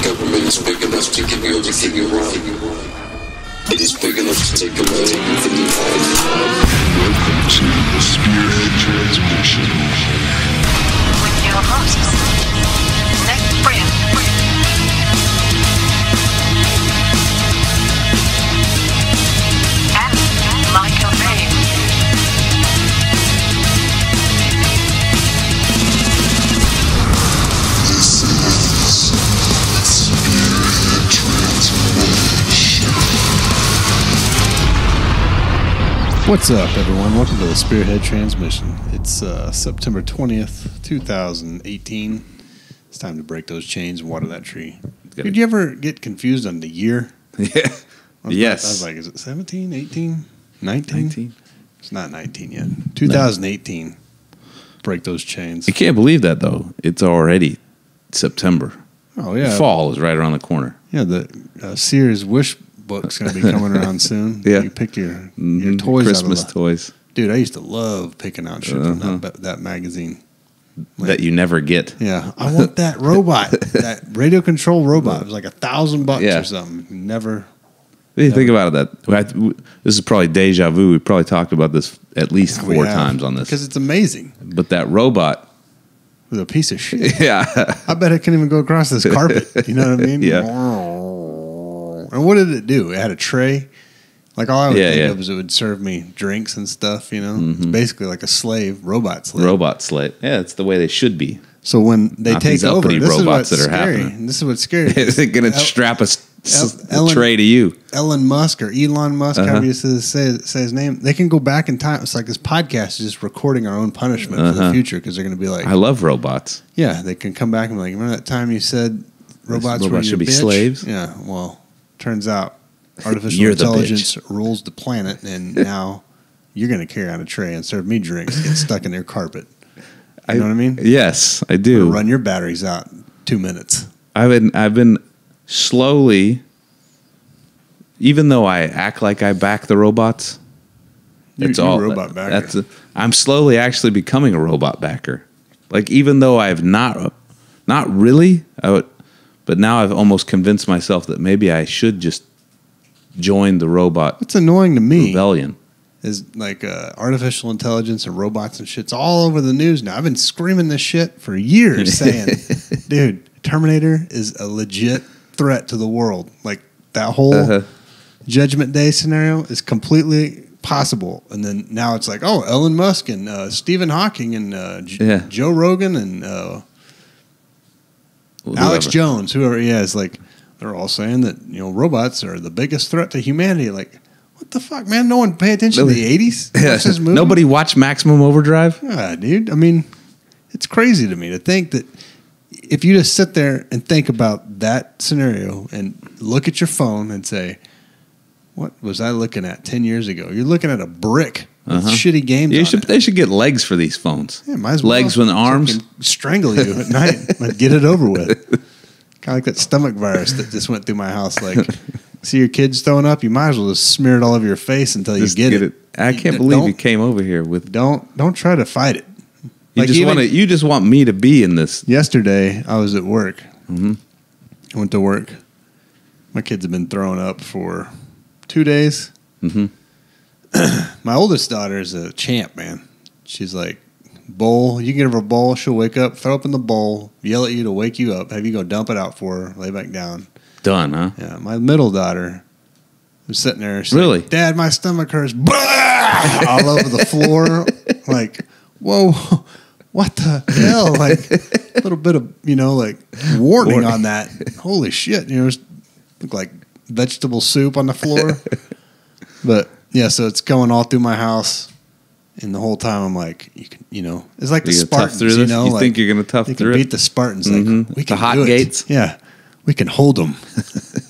government is big enough to give you everything you want. It is big enough to take away everything you want. Welcome to the Spearhead Transmission. With your hosts, Nick Brand and Michael Ray. This is Spearhead Transmission. What's up, everyone? Welcome to the Spearhead Transmission. It's September 20th, 2018. It's time to break those chains and water that tree. Did you ever get confused on the year? Yeah. Yes. I was like, is it 17, 18, 19? It's not 19 yet. 2018. Break those chains. I can't believe that, though. It's already September. Oh, yeah. Fall is right around the corner. Yeah, the Sears Wish book's going to be coming around soon. Yeah. You pick your toys Christmas out of toys. Dude, I used to love picking out shit from that magazine. That you never get. Yeah, I want that robot, that radio control robot. It was like $1,000 Yeah. or something. Never. What do you think about that? This is probably deja vu. We probably talked about this at least four times on this. Because it's amazing. But that robot. With a piece of shit. Yeah. I bet it couldn't even go across this carpet. You know what I mean? Yeah. And what did it do? It had a tray. Like all I would think Yeah. of was it would serve me drinks and stuff, you know? It's basically like a slave, robot slave. Robot slave. Yeah, it's the way they should be. So when they Not take these over, uppity this is robots what's that are scary. happening. This is what's scary. They're going to strap a Ellen- tray to you. Elon Musk or Elon Musk, however you say his name, they can go back in time. It's like this podcast is just recording our own punishment for the future because they're going to be like, I love robots. yeah, they can come back and be like, remember that time you said robots should be bitch? slaves? Yeah, well, turns out artificial You're the intelligence rules the planet, and now you're going to carry on a tray and serve me drinks, get stuck in your carpet. You know what I mean? Yes, I do. Run your batteries out 2 minutes. I've been slowly, even though I act like I back the robots, You're a robot backer. I'm slowly actually becoming a robot backer. Like even though I've not really, but now I've almost convinced myself that maybe I should just join the robot What's annoying to me rebellion. is like artificial intelligence and robots and shit's all over the news now. I've been screaming this shit for years saying, dude, Terminator is a legit threat to the world. Like that whole Judgment Day scenario is completely possible. And then now it's like, oh, Elon Musk and Stephen Hawking and Joe Rogan and Alex Jones, whoever he is, like they're all saying that, you know, robots are the biggest threat to humanity. Like, what the fuck, man? No one pay attention to the 80s? Watch this movie? Nobody watched Maximum Overdrive? Yeah, dude. I mean, it's crazy to me to think that if you just sit there and think about that scenario and look at your phone and say, what was I looking at 10 years ago? You're looking at a brick with shitty games on it. They should get legs for these phones. Yeah, might as well. Legs with arms. So it can strangle you at night. Like, get it over with. Kind of like that stomach virus that just went through my house. Like, see your kids throwing up, you might as well just smear it all over your face until you get it. I can't believe you came over here with. Don't try to fight it. You just want me to be in this. Yesterday, I was at work. I went to work. My kids have been throwing up for 2 days. My oldest daughter is a champ, man. She's like, bowl. You can give her a bowl. She'll wake up, throw up in the bowl, yell at you to wake you up, have you go dump it out for her, lay back down. Done, huh? Yeah. My middle daughter was sitting there. She's Really? like, Dad, my stomach hurts. All over the floor. Like, whoa, what the hell? Like, a little bit of, like warning on that. Holy shit. Looked like vegetable soup on the floor. But, yeah, so it's going all through my house. And the whole time I'm like, it's like the Spartans, you think you're going to tough through it? Beat the Spartans. Like, we can the hot do it. gates? Yeah. We can hold them.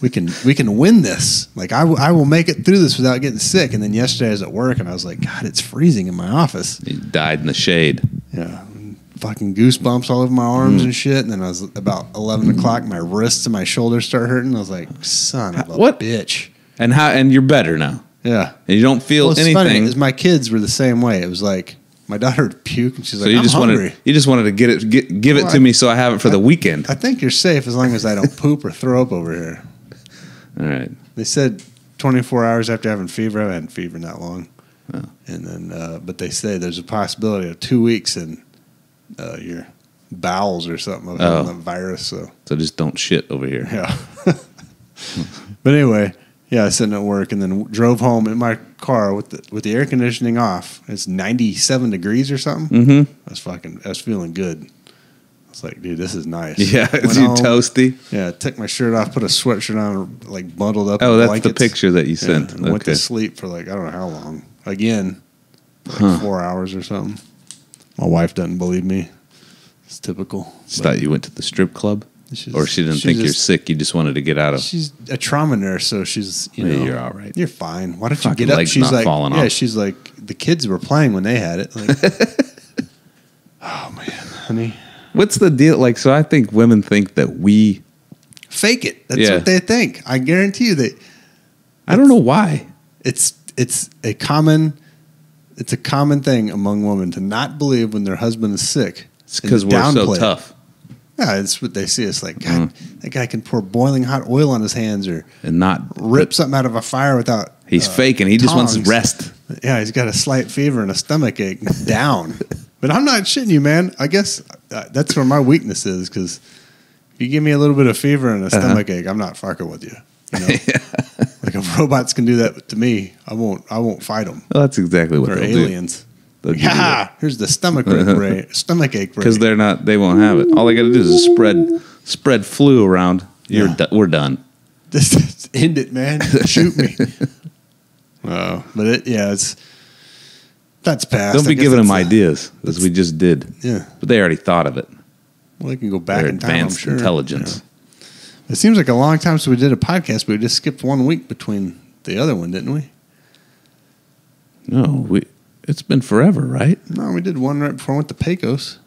we can win this. Like, I will make it through this without getting sick. And then yesterday I was at work and I was like, God, it's freezing in my office. You died in the shade. Yeah. Fucking goosebumps all over my arms and shit. And then I was about 11 o'clock, my wrists and my shoulders start hurting. I was like, son of a bitch. And you're better now. Yeah. And you don't feel anything. Funny, my kids were the same way. It was like, My daughter would puke, and she's So like, you I'm just hungry. wanted to give it to me so I have it for the weekend. I think you're safe as long as I don't poop or throw up over here. All right. They said 24 hours after having fever. I haven't had fever not long. Oh. And then, but they say there's a possibility of 2 weeks in your bowels or something of the virus. So just don't shit over here. yeah. But anyway, yeah, I was sitting at work and then drove home in my car with the air conditioning off. It's 97 degrees or something. Mm-hmm. I was feeling good. I was like, dude, this is nice. Yeah, Went it's you home, toasty. Yeah, took my shirt off, put a sweatshirt on, like bundled up. Oh, in that's blankets. the picture that you sent. And went to sleep for like I don't know how long. Again, like 4 hours or something. My wife doesn't believe me. It's typical. She thought you went to the strip club, or she didn't think you're sick. You just wanted to get out of. She's a trauma nurse, so she's You're all right. You're fine. Why don't you Fucking get up? legs She's not like, falling yeah. off. She's like, the kids were playing when they had it. Like, oh man, honey, What's the deal? Like, so I think women think that we. fake it. That's what they think. I guarantee you that. I don't know why. It's a common thing among women to not believe when their husband is sick. It's because we're so downplay it. tough. Yeah, it's what they see. It's like, God, that guy can pour boiling hot oil on his hands or And not rip something out of a fire without. He's faking. He just wants tongs. rest. Yeah, he's got a slight fever and a stomach ache. Down. But I'm not shitting you, man. I guess that's where my weakness is because if you give me a little bit of fever and a stomach ache, I'm not fucking with you. You know? Like if robots can do that to me, I won't fight them. Well, that's exactly what They're they'll aliens. do. Yeah, here's the stomach ache ray. Because they won't have it. All they got to do is spread flu around. We're done. Just end it, man. Shoot me. But that's past. Don't be I guess giving them that's ideas, as we just did. Yeah. But they already thought of it. Well, they can go back Their in time, I'm advanced sure. intelligence. Yeah. It seems like a long time since we did a podcast, but we just skipped 1 week between the other one, didn't we? No, it's been forever, right? No, we did one right before I went to Pecos.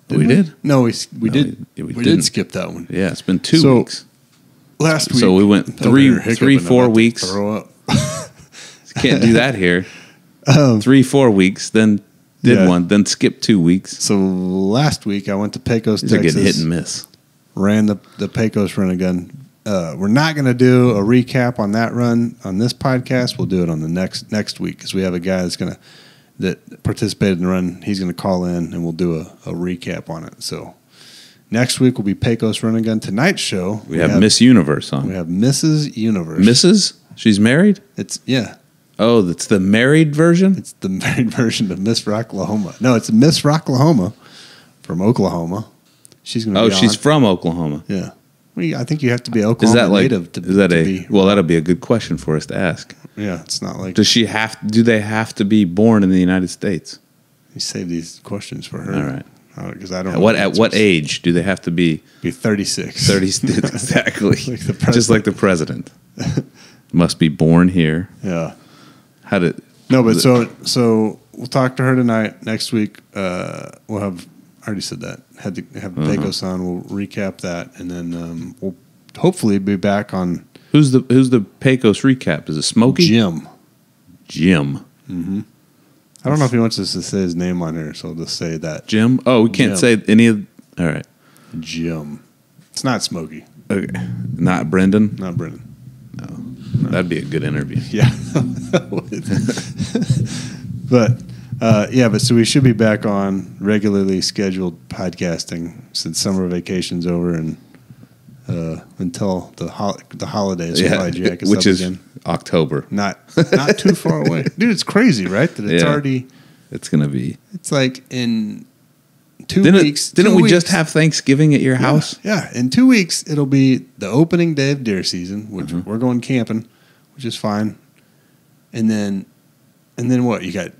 We did? No, we did. we We didn't. did skip that one. Yeah, it's been 2 weeks. Last week. So we went over here hiccuping, 4 about to weeks. Throw up. Can't do that here. 3-4 weeks, then did one, then skipped 2 weeks. So last week I went to Pecos, These are Texas. getting hit and miss. Ran the Pecos run again. We're not going to do a recap on that run on this podcast. We'll do it on the next week because we have a guy that participated in the run. He's going to call in and we'll do a recap on it. So next week will be Pecos Run and Gun. Tonight's show We have Miss Universe on. We have Mrs. Universe. Mrs.? She's married? It's Oh, that's the married version? It's the married version of Miss Rocklahoma. No, it's Miss Rocklahoma from Oklahoma. She's going to be on. She's from Oklahoma. Yeah. Well, I think you have to be Oklahoma native to be. Well, that'll be a good question for us to ask. Yeah, it's not like. Do they have to be born in the United States? You save these questions for her. All right. Because I don't At know. what age do they have to be? Be 36. 30, exactly. Like the president. Just like the president. Must be born here. Yeah. How did? No, but so we'll talk to her tonight. Next week, we'll have. I already said that. Had to have Pecos on. We'll recap that, and then we'll hopefully be back on. Who's the Pecos recap? Is it Smokey? Jim. Mm-hmm. I don't know if he wants us to say his name on here, so I'll just say that. Jim? Oh, we can't say any of. All right. Jim. It's not Smokey. Okay. Not Brendan? Not Brendan. No. That'd be a good interview. Yeah. But so we should be back on regularly scheduled podcasting since summer vacation's over and until the holidays. Yeah, which is again. October. Not too far away. Dude, it's crazy, right? That it's already. It's going to be. It's like in 2 weeks. Didn't we just have Thanksgiving at your house? Yeah. In 2 weeks, it'll be the opening day of deer season, which we're going camping, which is fine. And then what? You got.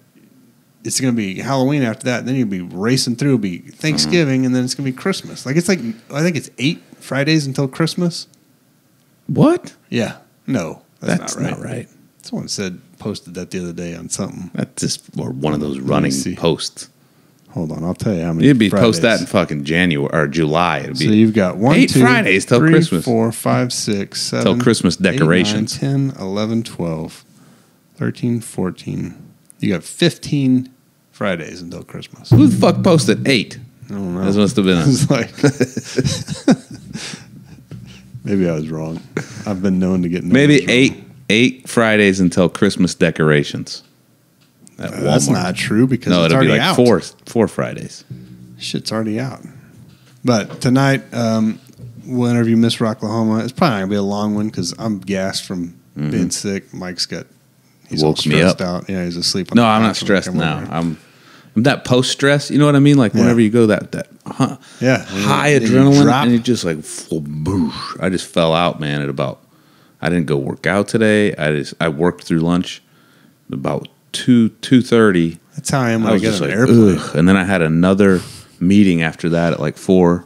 It's going to be Halloween after that. And then you'll be racing through. It'll be Thanksgiving, and then it's going to be Christmas. Like it's like I think it's 8 Fridays until Christmas. What? Yeah. No, that's not right. Someone posted that the other day on something. That's just one of those running posts. Hold on, I'll tell you how many. You'd be Fridays. post that in fucking January or July. It'd be so you've got 8 Fridays till 3, Christmas. 4, 5, 6, 7, till Christmas decorations. 8, 9, 10, 11, 12, 13, 14. You got 15 Fridays until Christmas. Who the fuck posted 8? I don't know. This must have been It's like maybe I was wrong. I've been known to get maybe numbers wrong. 8 Fridays until Christmas decorations. At That's Walmart. not true because No, it's it'll be already like out. 4 Fridays. Shit's already out. But tonight, whenever you miss Rocklahoma, it's probably not gonna be a long one because I'm gassed from being sick. Mike's he's all Woke me up. stressed out. Yeah, he's asleep. On No, the I'm not couch when I stressed come now. over. I'm that post stress. You know what I mean? Like whenever you go that high And you adrenaline, drop. and you just like boosh. I just fell out, man. At about, I didn't go work out today. I worked through lunch about 2:30. That's how I am when I I was get just on like, an airplane. ugh. And then I had another meeting after that at like 4.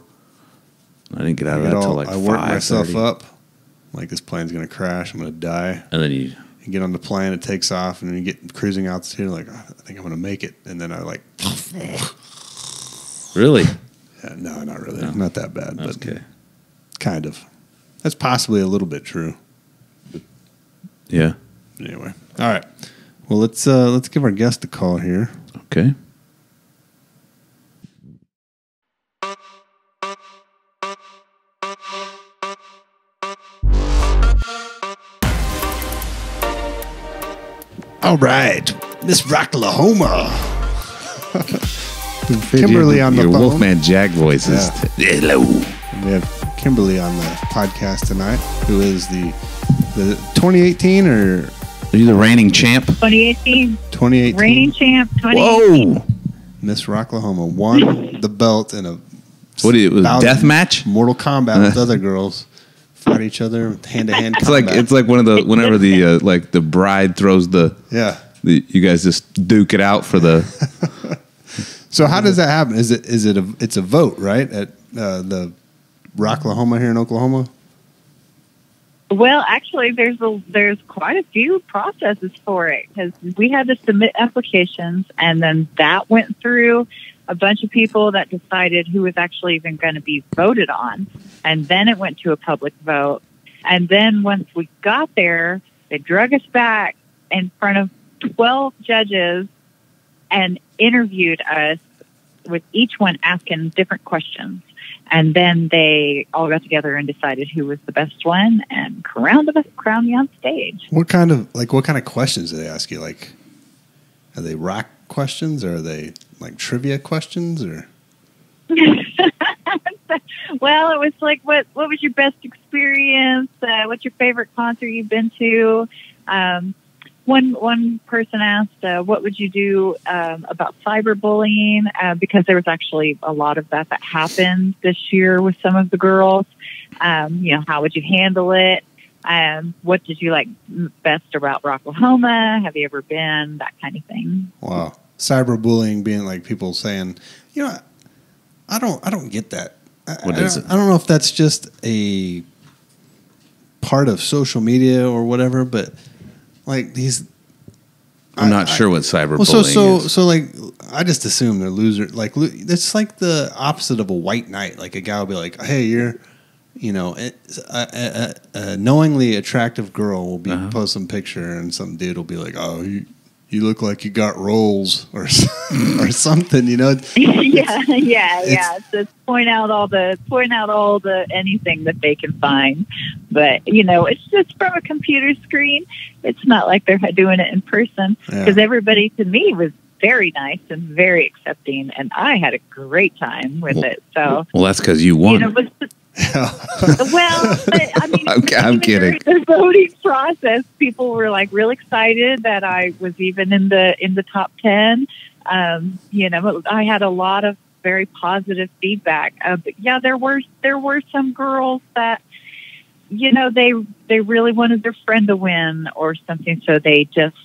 I didn't get out of that till like I work myself 5:30. up. Like this plane's gonna crash. I'm gonna die. And then you You get on the plane, it takes off, and then you get cruising altitude. Like, I think I'm gonna make it, and then I like. really Yeah, no, not really. Not that bad, but okay. kind of. That's possibly a little bit true. Yeah. Anyway, all right. Well, let's give our guest a call here. Okay. All right, Miss Rocklahoma. Kimberly on the Your phone. Wolfman Jack voices. Hello. We have Kimberly on the podcast tonight, who is the 2018 or Are you the reigning champ? 2018 2018 reigning champ. 2018. Whoa. Miss Rocklahoma won the belt in a What do you? It was bout- death match? Mortal Kombat with other girls. Fight each other hand to hand. It's like one of the whenever the like the bride throws the you guys just duke it out for the So how does that happen? It's a vote, right? At the Rocklahoma here in Oklahoma. Well, actually, there's quite a few processes for it because we had to submit applications, and then that went through a bunch of people that decided who was actually even going to be voted on, and then it went to a public vote. And then once we got there, they drug us back in front of 12 judges and interviewed us with each one asking different questions. And then they all got together and decided who was the best one and crowned me on stage. What kind of questions do they ask you? Like, are they rock questions or are they like trivia questions or? Well, it was like, what was your best experience? What's your favorite concert you've been to? One person asked, what would you do about cyberbullying? Because there was actually a lot of that happened this year with some of the girls. How would you handle it? What did you like best about Rocklahoma? Have you ever been? That kind of thing. Wow. Cyberbullying being like people saying, I don't get that. What is it? I don't know if that's just a part of social media or whatever, but like these. I'm not sure what cyberbullying is. So like I just assume they're loser. Like it's like the opposite of a white knight. Like a guy will be like, "Hey, you're, a knowingly attractive girl will be post some picture, and some dude will be like, oh, you look like you got rolls or or something, Yeah. Just point out all the anything that they can find, but it's just from a computer screen. It's not like they're doing it in person because everybody to me was very nice and very accepting, and I had a great time with it. So that's because you won. Well, but, I mean, I'm kidding. During the voting process, people were like real excited that I was even in the top 10. I had a lot of very positive feedback. But yeah, there were some girls that they really wanted their friend to win or something, so they just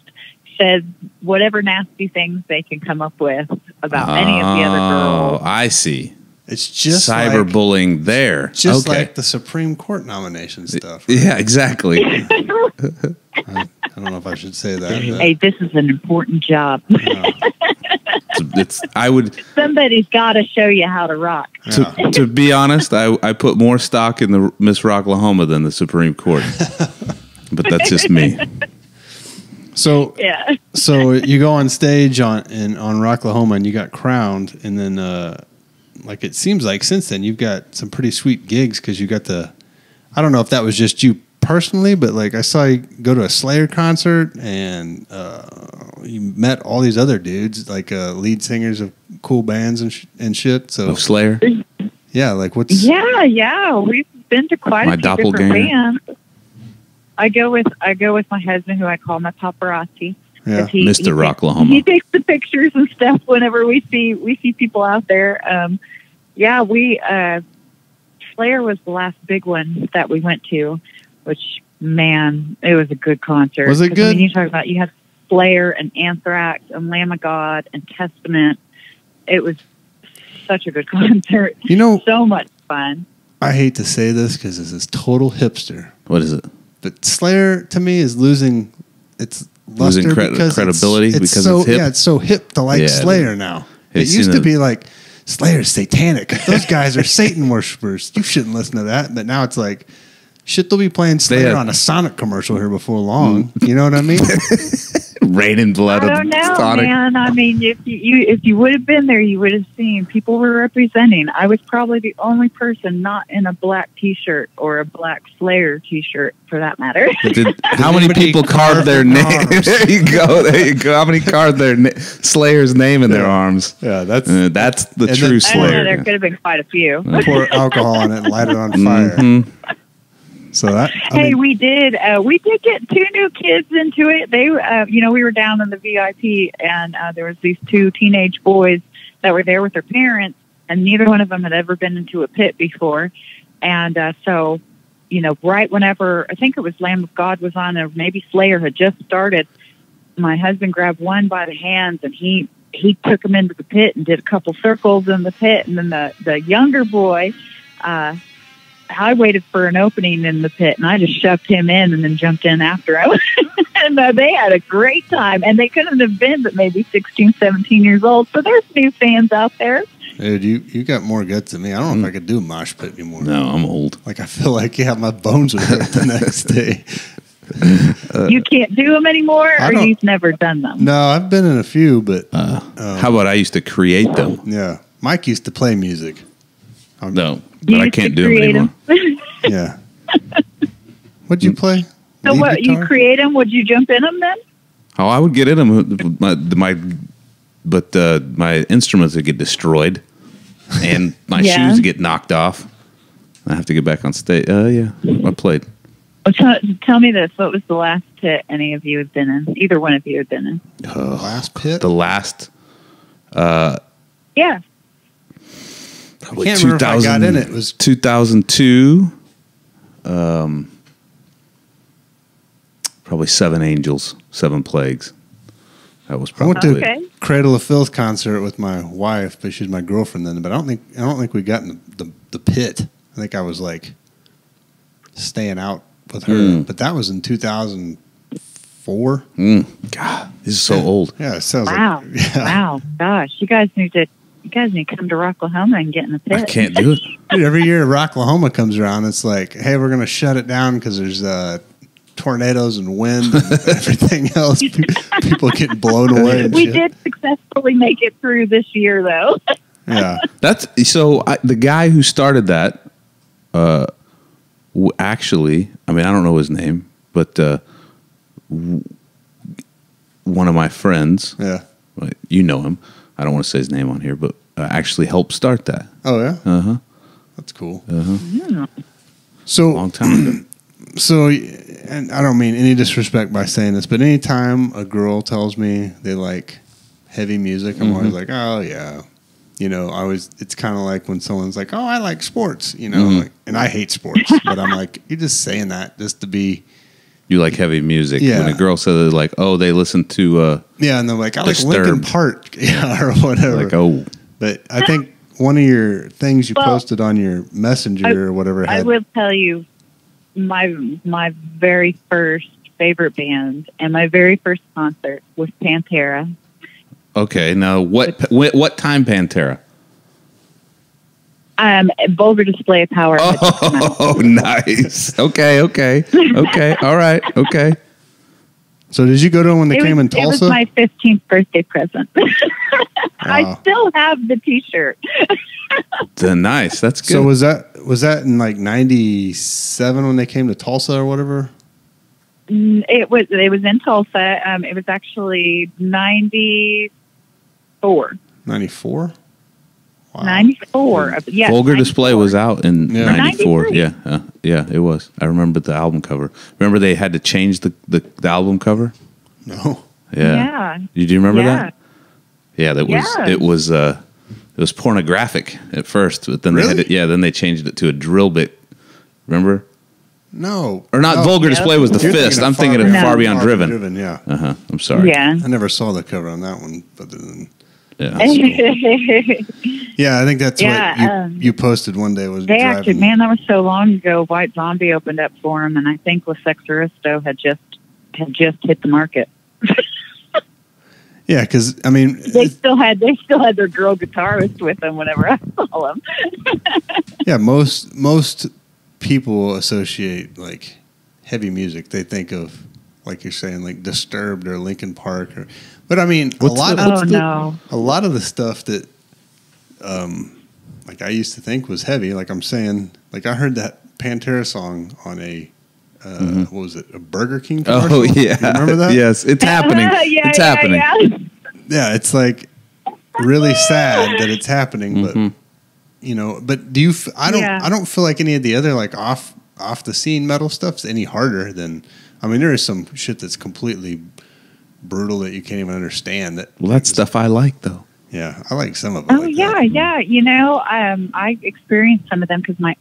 said whatever nasty things they can come up with about any of the other girls. I see. It's just cyberbullying there. Just like the Supreme Court nomination stuff. Right? Yeah, exactly. I don't know if I should say that. Hey, this is an important job. Somebody's got to show you how to rock. To be honest, I put more stock in the Miss Rocklahoma than the Supreme Court. But that's just me. So Yeah. so you go on stage on Rocklahoma and you got crowned, and then like it seems like since then you've got some pretty sweet gigs because you got the. I don't know if that was just you personally, but like I saw you go to a Slayer concert and you met all these other dudes, like lead singers of cool bands and shit. So Of Slayer? yeah, like what's Yeah. We've been to quite My a few different doppelganger? bands. I go with my husband, who I call my paparazzi. Yeah. 'Cause Mr. Rocklahoma. He takes the pictures and stuff whenever we see people out there. Slayer was the last big one that we went to, which, man, it was a good concert. Was it 'Cause, good? I mean, you talk about, you had Slayer and Anthrax and Lamb of God and Testament. It was such a good concert. You know, So much fun. I hate to say this because this is total hipster, What is it? but Slayer to me is losing its luster Losing because credibility it's because so, it's hip? Yeah, it's so hip to like Yeah, Slayer now. have It you used seen to be like Slayer's satanic. Those guys are Satan worshippers. You shouldn't listen to that. But now it's like shit. They'll be playing Slayer have- on a Sonic commercial here before long. You know what I mean? Raining blood I of don't know, Sonic. man. I mean, if you would have been there, you would have seen people were representing. I was probably the only person not in a black T-shirt or a black Slayer T-shirt, for that matter. How many people carved their name? arms? There you go. There you go. How many carved their Slayer's name in their arms? Yeah, that's That's the And true then- I don't know. Slayer. There could have been quite a few. pour alcohol on it and light it on fire. Mhm. So that Hey, we did get two new kids into it. They, we were down in the VIP, and there was these two teenage boys that were there with their parents, and neither one of them had ever been into a pit before. And so, right whenever I think it was Lamb of God was on, or maybe Slayer had just started, my husband grabbed one by the hands, and he took him into the pit and did a couple circles in the pit, and then the younger boy. I waited for an opening in the pit, and I just shoved him in and then jumped in after him. And they had a great time, and they couldn't have been but maybe 16, 17 years old. So there's new fans out there. Dude, you got more guts than me. I don't know if I could do a mosh pit anymore. No, I'm old. Like I feel like my bones would hurt the next day. You can't do them anymore, I or don't- you've never done them. No, I've been in a few, but How about I used to create them? yeah, Mike used to play music. No, but You I used to can't do them create anymore. 'em. Yeah. What'd you play? So Lead what, you guitar? create them? Would you jump in them then? Oh, I would get in them. My instruments would get destroyed, and my Yeah. shoes get knocked off. I have to get back on stage. Yeah, I played. Well, tell me this. What was the last pit any of you had been in? Either one of you had been in? Last pit. The last. Yeah. Probably can't remember if I got in it. It was 2002. Probably Seven Angels, Seven Plagues. That was I went probably to Okay. Cradle of Filth concert with my wife, but she's my girlfriend then. But I don't think we got in the pit. I think I was like staying out with her. But that was in 2004. God, this is so old. Yeah, it sounds Wow. like yeah. Wow. Gosh, you guys need to come to Rocklahoma and get in the pit. I can't do it. Dude, every year Rocklahoma comes around, it's like, hey, we're gonna shut it down because there's tornadoes and wind and everything else. People getting blown away. And We shit. did successfully make it through this year, though. Yeah. That's so. The guy who started that, actually, I mean, I don't know his name, but one of my friends, Yeah. you know him. I don't want to say his name on here, but actually helped start that. Oh yeah. Uh-huh. That's cool. Yeah. So Long time ago. So, and I don't mean any disrespect by saying this, but anytime a girl tells me they like heavy music, I'm always like, oh yeah. It's kind of like when someone's like, oh, I like sports, like, and I hate sports, but I'm like, you're just saying that just to be. You like heavy music. Yeah. When a girl says like, oh, they listen to Yeah, and they're like, I like Disturbed. Linkin Park, or whatever. like, oh, But I think one of your things you Well, posted on your messenger or whatever I had. will tell you, my very first favorite band and my very first concert was Pantera. okay. Now what time Pantera? Vulgar Display of Power. had just come out. Oh, nice. Okay. All right. Okay. So did you go to them when they came in It was Tulsa? my 15th birthday present. I still have the T-shirt. Nice. That's good. So was that in like 97 when they came to Tulsa or whatever? It was in Tulsa. It was actually 94. 94? Wow. 94. Yeah. Vulgar 94. Display was out in Yeah. 94. 93. Yeah, it was. I remember the album cover. Remember they had to change the album cover? No. Yeah. Do you remember Yeah. that? Yeah, Yes. it was pornographic at first, but then Really? then they changed it to a drill bit. Remember? No. Or not No. Vulgar Display was the You're fist. I'm thinking of Far Beyond Driven. Yeah. I'm sorry. Yeah. I never saw the cover on that one, but then, Yeah. yeah, I think that's Yeah, what you posted one day was They driving. actually, man, that was so long ago. White Zombie opened up for him, and I think La Sexoristo had just hit the market. Yeah, because I mean, They still had their girl guitarist with them whenever I saw them. yeah, most people associate like heavy music. They think of, like you're saying, like Disturbed or Linkin Park, but I mean, a lot of the stuff that like I used to think was heavy. Like I'm saying, like I heard that Pantera song on a what was it, a Burger King commercial? Oh yeah. You remember that? Yes, it's happening. It's happening. Yeah, it's like really sad that it's happening, but you know, but do you? I don't feel like any of the other like off the scene metal stuff's any harder than. I mean, there is some shit that's completely brutal that you can't even understand. Well, that's stuff I like though. Yeah, I like some of it. Oh like yeah, that. yeah. You know, I experienced some of them because my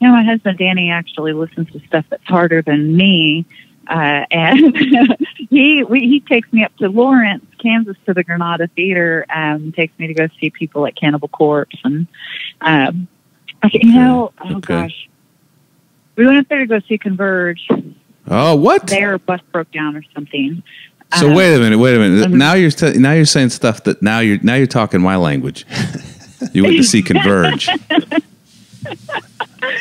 husband Danny actually listens to stuff that's harder than me, and he takes me up to Lawrence, Kansas, to the Granada Theater. Takes me to go see people like Cannibal Corpse, and gosh, we went up there to go see Converge. Oh, what? Their bus broke down or something. So wait a minute. Now you're saying stuff that now you're talking my language. You went to see Converge. I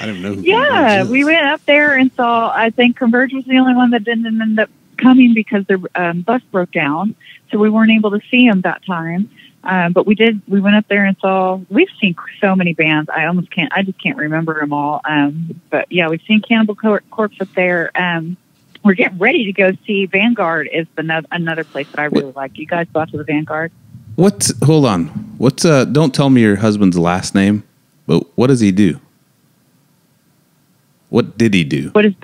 don't know. Who Yeah, Converge is. we went up there and saw. I think Converge was the only one that didn't end up coming because their bus broke down, so we weren't able to see them that time. But we did. We went up there and saw. We've seen so many bands. I just can't remember them all. But yeah, we've seen Cannibal Corpse up there. We're getting ready to go see Vanguard. Is another place that I really like. You guys go to the Vanguard? Hold on. Don't tell me your husband's last name, but what does he do? What did he do? What is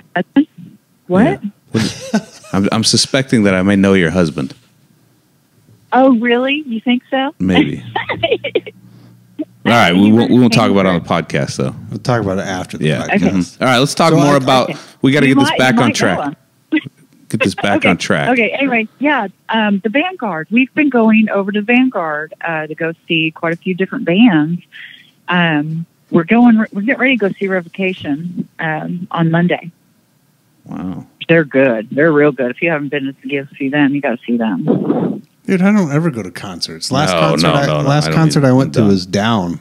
what? Yeah. I'm suspecting that I may know your husband. Oh, really? You think so? Maybe. All right, we won't talk about it on the podcast, though. We'll talk about it after the Yeah. podcast. All right, let's talk more about. Okay. We got to get this back on know track. them. Get this back on track. Okay. Anyway, yeah. The Vanguard. We've been going over to Vanguard to go see quite a few different bands. We're getting ready to go see Revocation on Monday. Wow. They're good. They're real good. If you haven't been to see them, you got to see them. Dude, I don't ever go to concerts. Last No, concert I went to was Down.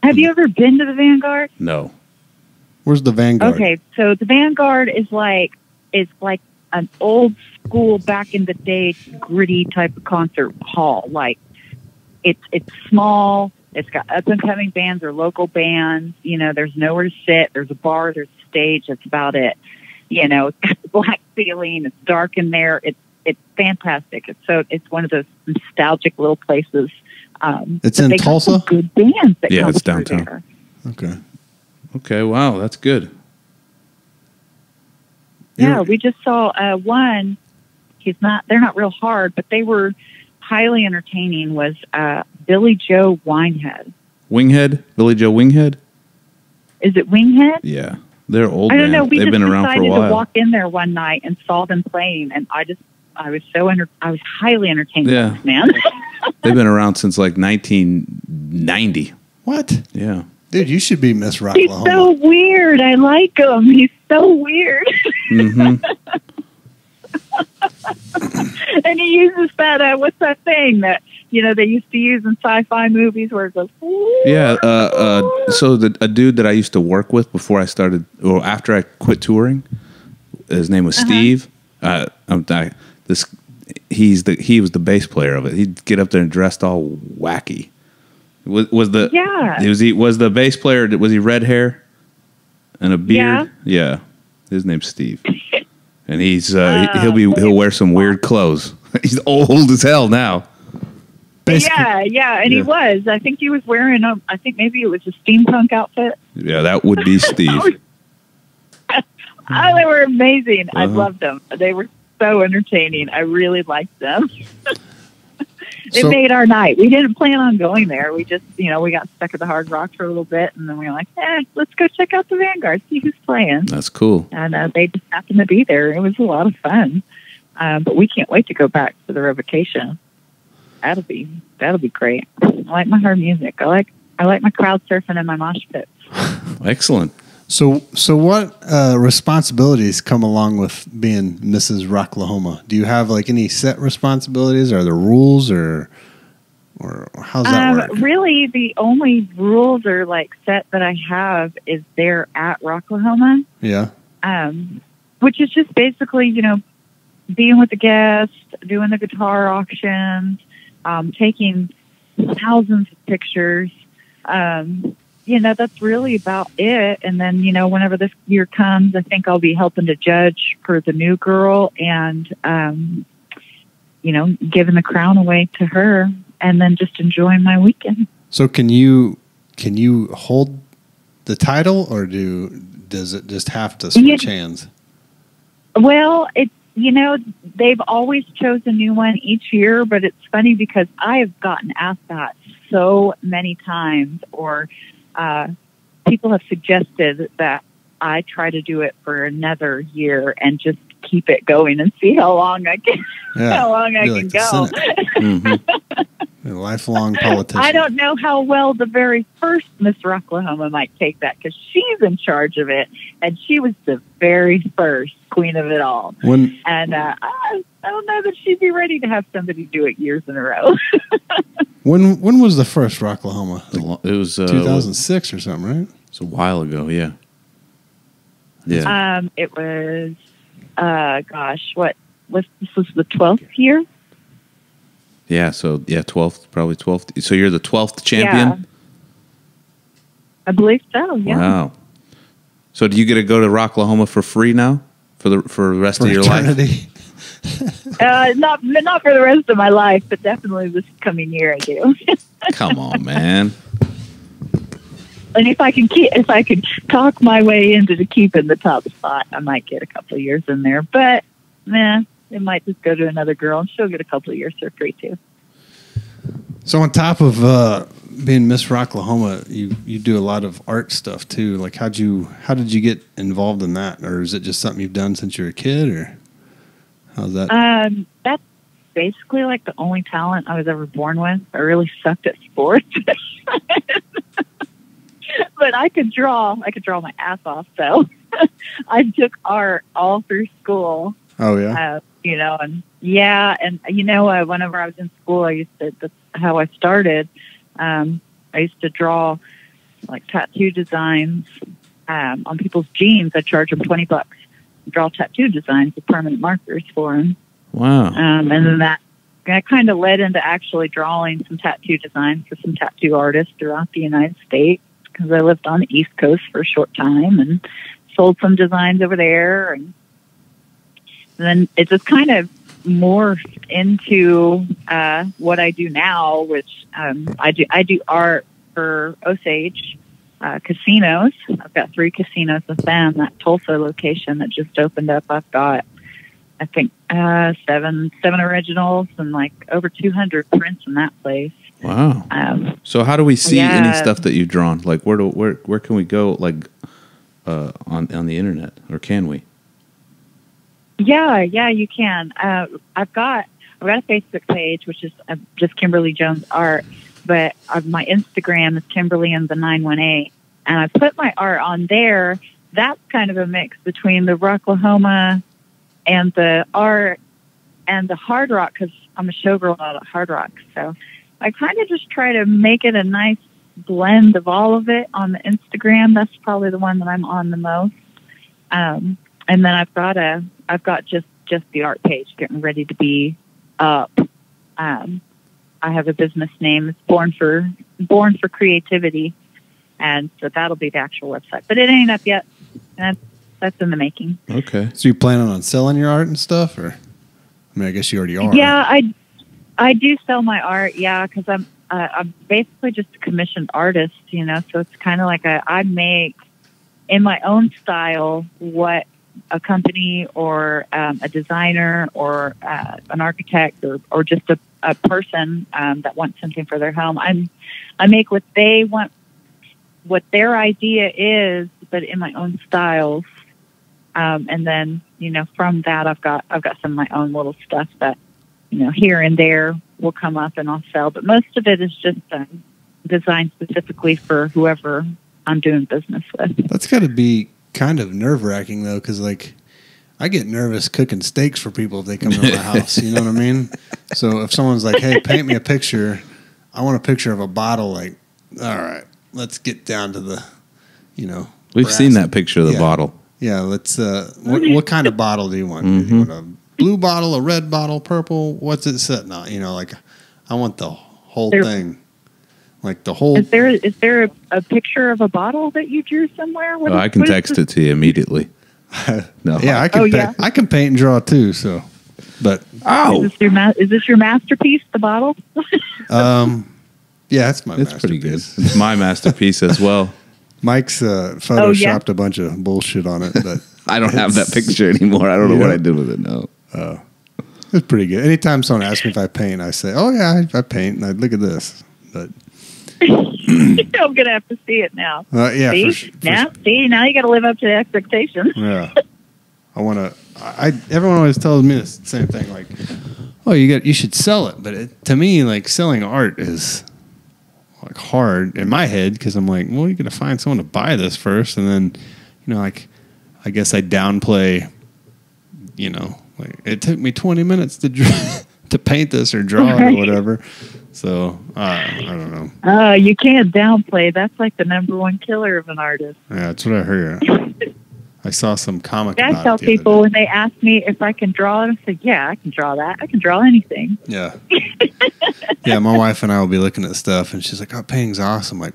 Have you ever been to the Vanguard? No. Where's the Vanguard? Okay, so the Vanguard is like an old school, back in the day, gritty type of concert hall. Like it's small. It's got up and coming bands or local bands. You know, there's nowhere to sit. There's a bar. There's a stage. That's about it. You know, it's got the black ceiling. It's dark in there. It's fantastic. It's one of those nostalgic little places. It's but in they got Tulsa? some good bands that Yeah, come it's through downtown. there. Okay. Wow, that's good. Yeah, we just saw one. They're not real hard, but they were highly entertaining. Was Billy Joe Winehead? Winghead, Billy Joe Winghead. Is it Winghead? Yeah, they're old. I don't know. band. We They've just been around for a decided to while. walk in there one night and saw them playing, and I was highly entertained. Yeah. by this man. They've been around since like 1990. What? Yeah. Dude, you should be Miss He's Rocklahoma. so weird. I like him. He's so weird. Mm-hmm. And he uses that, what's that thing that, they used to use in sci-fi movies where it goes, Yeah. So a dude that I used to work with before I started, or after I quit touring, his name was Steve. this he was the bass player of it. He'd get up there and dressed all wacky. Was the bass player? Was he red hair and a beard? Yeah. His name's Steve, and he'll wear some weird clothes. He's old as hell now. Basically. And he was. I think he was wearing I think maybe it was a steampunk outfit. Yeah, that would be Steve. They were amazing. I loved them. They were so entertaining. I really liked them. It made our night. We didn't plan on going there. We just, we got stuck at the Hard Rock for a little bit, and then we were like, let's go check out the Vanguard, see who's playing. That's cool. And they just happened to be there. It was a lot of fun. But we can't wait to go back for the revocation. That'll be great. I like my hard music. I like my crowd surfing and my mosh pits. Excellent. So what responsibilities come along with being Mrs. Rocklahoma? Do you have like any set responsibilities? Are there rules or how's that work? Really, the only rules or like set that I have is there at Rocklahoma. Yeah. Which is just basically, being with the guests, doing the guitar auctions, taking thousands of pictures. That's really about it. And then, whenever this year comes, I think I'll be helping to judge for the new girl and, giving the crown away to her and then just enjoying my weekend. So can you hold the title or does it just have to switch hands? Well, they've always chosen a new one each year, but it's funny because I have gotten asked that so many times, or people have suggested that I try to do it for another year and just keep it going and see how long I can go. A lifelong politician. I don't know how well the very first Miss Rocklahoma might take that because she's in charge of it, and she was the very first queen of it all. I don't know that she'd be ready to have somebody do it years in a row. When was the first Rocklahoma? It was 2006 or something, right? It's a while ago, yeah. Yeah. It was, this was the 12th year? Yeah, 12th, probably 12th. So you're the 12th champion? Yeah. I believe so, yeah. Wow. So do you get to go to Rocklahoma for free now? For the rest of your eternity? Life? Not for the rest of my life, but definitely this coming year I do. Come on, man. And if I can talk my way into keeping the top spot, I might get a couple of years in there. But it might just go to another girl, and she'll get a couple of years for free too. So on top of being Miss Rocklahoma, you do a lot of art stuff too. Like how did you get involved in that, or is it just something you've done since you were a kid, or how's that? That's basically like the only talent I was ever born with. I really sucked at sports. But I could draw my ass off. So I took art all through school. Oh yeah. Whenever I was in school, that's how I started. I used to draw like tattoo designs on people's jeans. I charge them $20. Draw tattoo designs with permanent markers for them. Wow. And then that kind of led into actually drawing some tattoo designs for some tattoo artists throughout the United States, because I lived on the East Coast for a short time and sold some designs over there. And then it just kind of morphed into what I do now, which I do art for Osage casinos. I've got 3 casinos with them. That Tulsa location that just opened up, I've got, I think, 7 originals and like over 200 prints in that place. Wow. So how do we see any stuff that you've drawn? Like where can we go, like on the internet, or can we? Yeah, you can. I've got a Facebook page, which is just Kimberly Jones Art, but my Instagram is Kimberly and the 918, and I put my art on there. That's kind of a mix between the Rocklahoma and the art and the hard rock, because I'm a showgirl out at Hard Rock. So I kind of just try to make it a nice blend of all of it on the Instagram. That's probably the one that I'm on the most. And then I've got just just the art page getting ready to be up. I have a business name. It's Born for Creativity, and so that'll be the actual website. But it ain't up yet. That's in the making. Okay. So you planning on selling your art and stuff, or? I mean, I guess you already are. Yeah, I do sell my art. Yeah, because I'm basically just a commissioned artist, you know. So it's kind of like I make in my own style what a company or a designer or an architect or just a person that wants something for their home. I make what they want, what their idea is, but in my own styles. And then, you know, from that, I've got some of my own little stuff that, you know, here and there will come up and I'll sell. But most of it is just designed specifically for whoever I'm doing business with. That's got to be kind of nerve-wracking, though, because, like, I get nervous cooking steaks for people if they come to my house. You know what I mean? So if someone's like, hey, paint me a picture, I want a picture of a bottle, like, all right, let's get down to the, you know. We've seen that picture of the bottle. Yeah, let's, what kind of bottle do you want? Mm-hmm. Do you want a blue bottle, a red bottle, purple? What's it sitting on? You know, like, I want the whole thing. Like the whole. Is there a picture of a bottle that you drew somewhere? I can text it to you immediately. No. Yeah, I can paint and draw too. So, but is this your masterpiece? The bottle? Yeah, that's my. It's pretty good. It's my masterpiece as well. Mike's photoshopped a bunch of bullshit on it, but I don't have that picture anymore. I don't know what I did with it. No. It's pretty good. Anytime someone asks me if I paint, I say, "Oh yeah, I paint." And I look at this, but. I'm gonna have to see it now. Yeah, see? Now you got to live up to the expectations. Yeah, I want to. Everyone always tells me the same thing, like, "Oh, you should sell it." But to me, like selling art is like hard in my head because I'm like, well, you got to find someone to buy this first, and then you know, like, I guess I downplay. You know, like it took me 20 minutes to to paint this or draw it or whatever. So, I don't know. You can't downplay. That's like the number one killer of an artist. Yeah, that's what I heard. I saw some comic about it. I tell people when they ask me if I can draw it, I say, yeah, I can draw that. I can draw anything. Yeah. Yeah, my wife and I will be looking at stuff, and she's like, oh, painting's awesome. I'm like,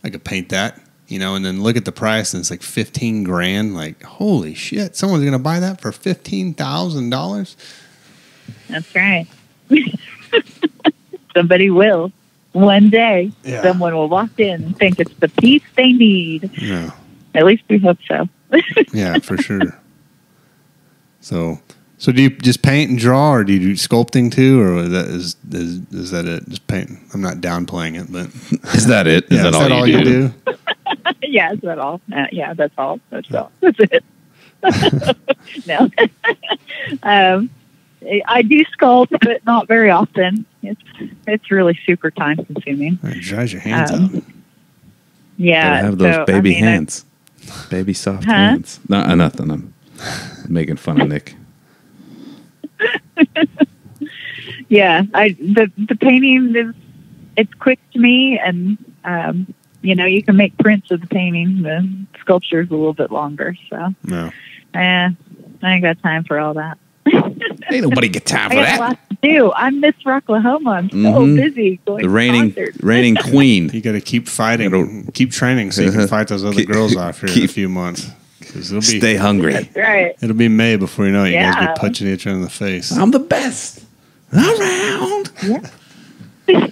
I could paint that. You know, and then look at the price, and it's like $15,000. Like, holy shit, someone's going to buy that for $15,000? That's right. Somebody will. One day, someone will walk in and think it's the piece they need. Yeah. At least we hope so. Yeah, for sure. So do you just paint and draw, or do you do sculpting too, or is that it? Just paint. I'm not downplaying it, but is that it? Is that all you do? Yeah, is that all? Yeah, that's all. That's all. That's it. No. I do sculpt, but not very often. It's really super time consuming. It dries your hands out. Yeah, gotta have those baby hands, baby soft hands. No, nothing. I'm making fun of Nick. Yeah, the painting it's quick to me, and you know, you can make prints of the painting. The sculpture's a little bit longer, so no. I ain't got time for all that. Ain't nobody get time for I that. got a lot to do. I'm Miss Rocklahoma. I'm so busy going the to reigning queen. You got to keep fighting, keep training, so you can fight those other girls off here in a few months. Stay hungry. That's right. It'll be May before you know it. You guys be punching each other in the face. I'm the best around. Yeah.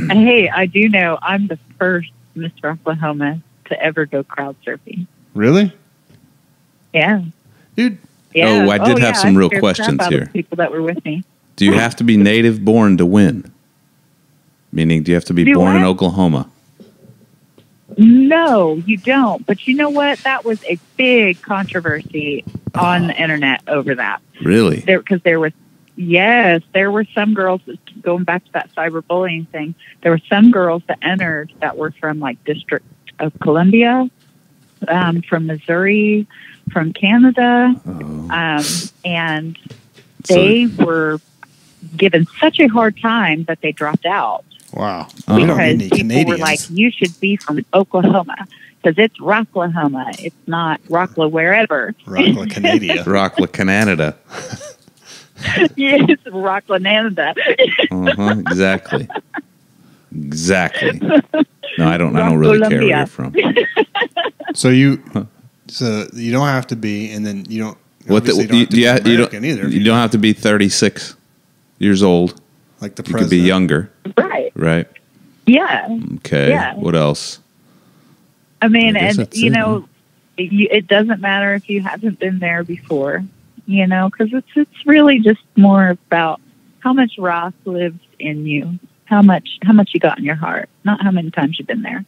Hey, I do know I'm the first Miss Rocklahoma to ever go crowd surfing. Really? Yeah. Dude. Yeah. Oh, I did have some real questions here. People that were with me. Do you have to be native born to win? Meaning, do you have to be born in Oklahoma? No, you don't. But you know what? That was a big controversy on the internet over that. Really? Because there were some girls, going back to that cyberbullying thing, there were some girls that entered that were from like District of Columbia, from Missouri, from Canada, and they were given such a hard time that they dropped out. Wow. Because people were like, you should be from Oklahoma. because it's Rocklahoma. It's not Rockla wherever. Rockla, Canada. Rockla, Canada. Yes, Rocklananda. Exactly. Exactly. No, I don't really care where you're from. So you don't have to be, and then you don't. What the, obviously don't have to be American either. You don't have to be 36 years old. Like the You president. could be younger, Right. right? Yeah. Okay. Yeah. What else? I mean, I guess and that's it, it doesn't matter if you haven't been there before, because it's really just more about how much Ross lives in you, how much you got in your heart, not how many times you've been there.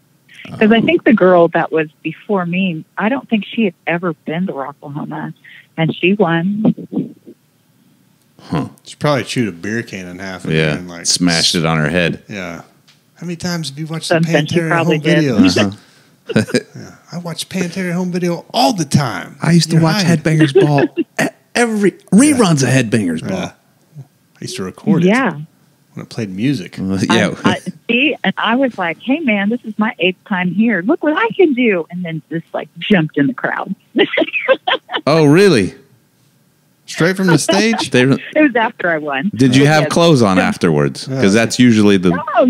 Because I think the girl that was before me, I don't think she had ever been to Rocklahoma, and she won. Huh. She probably chewed a beer can in half and Yeah. then, like, Smashed it on her head. Yeah. How many times have you watched the Something she Pantera probably home did. videos? Yeah. I watch Pantera home video all the time. I used to You're watch hiding. Headbangers Ball every reruns of Headbangers Ball. Yeah. I used to record it Yeah. when it played music. Yeah. See, and I was like, hey, man, this is my 8th time here. Look what I can do. And then just, jumped in the crowd. Oh, really? Straight from the stage? They, It was after I won. did you have Yes. clothes on afterwards? Because that's usually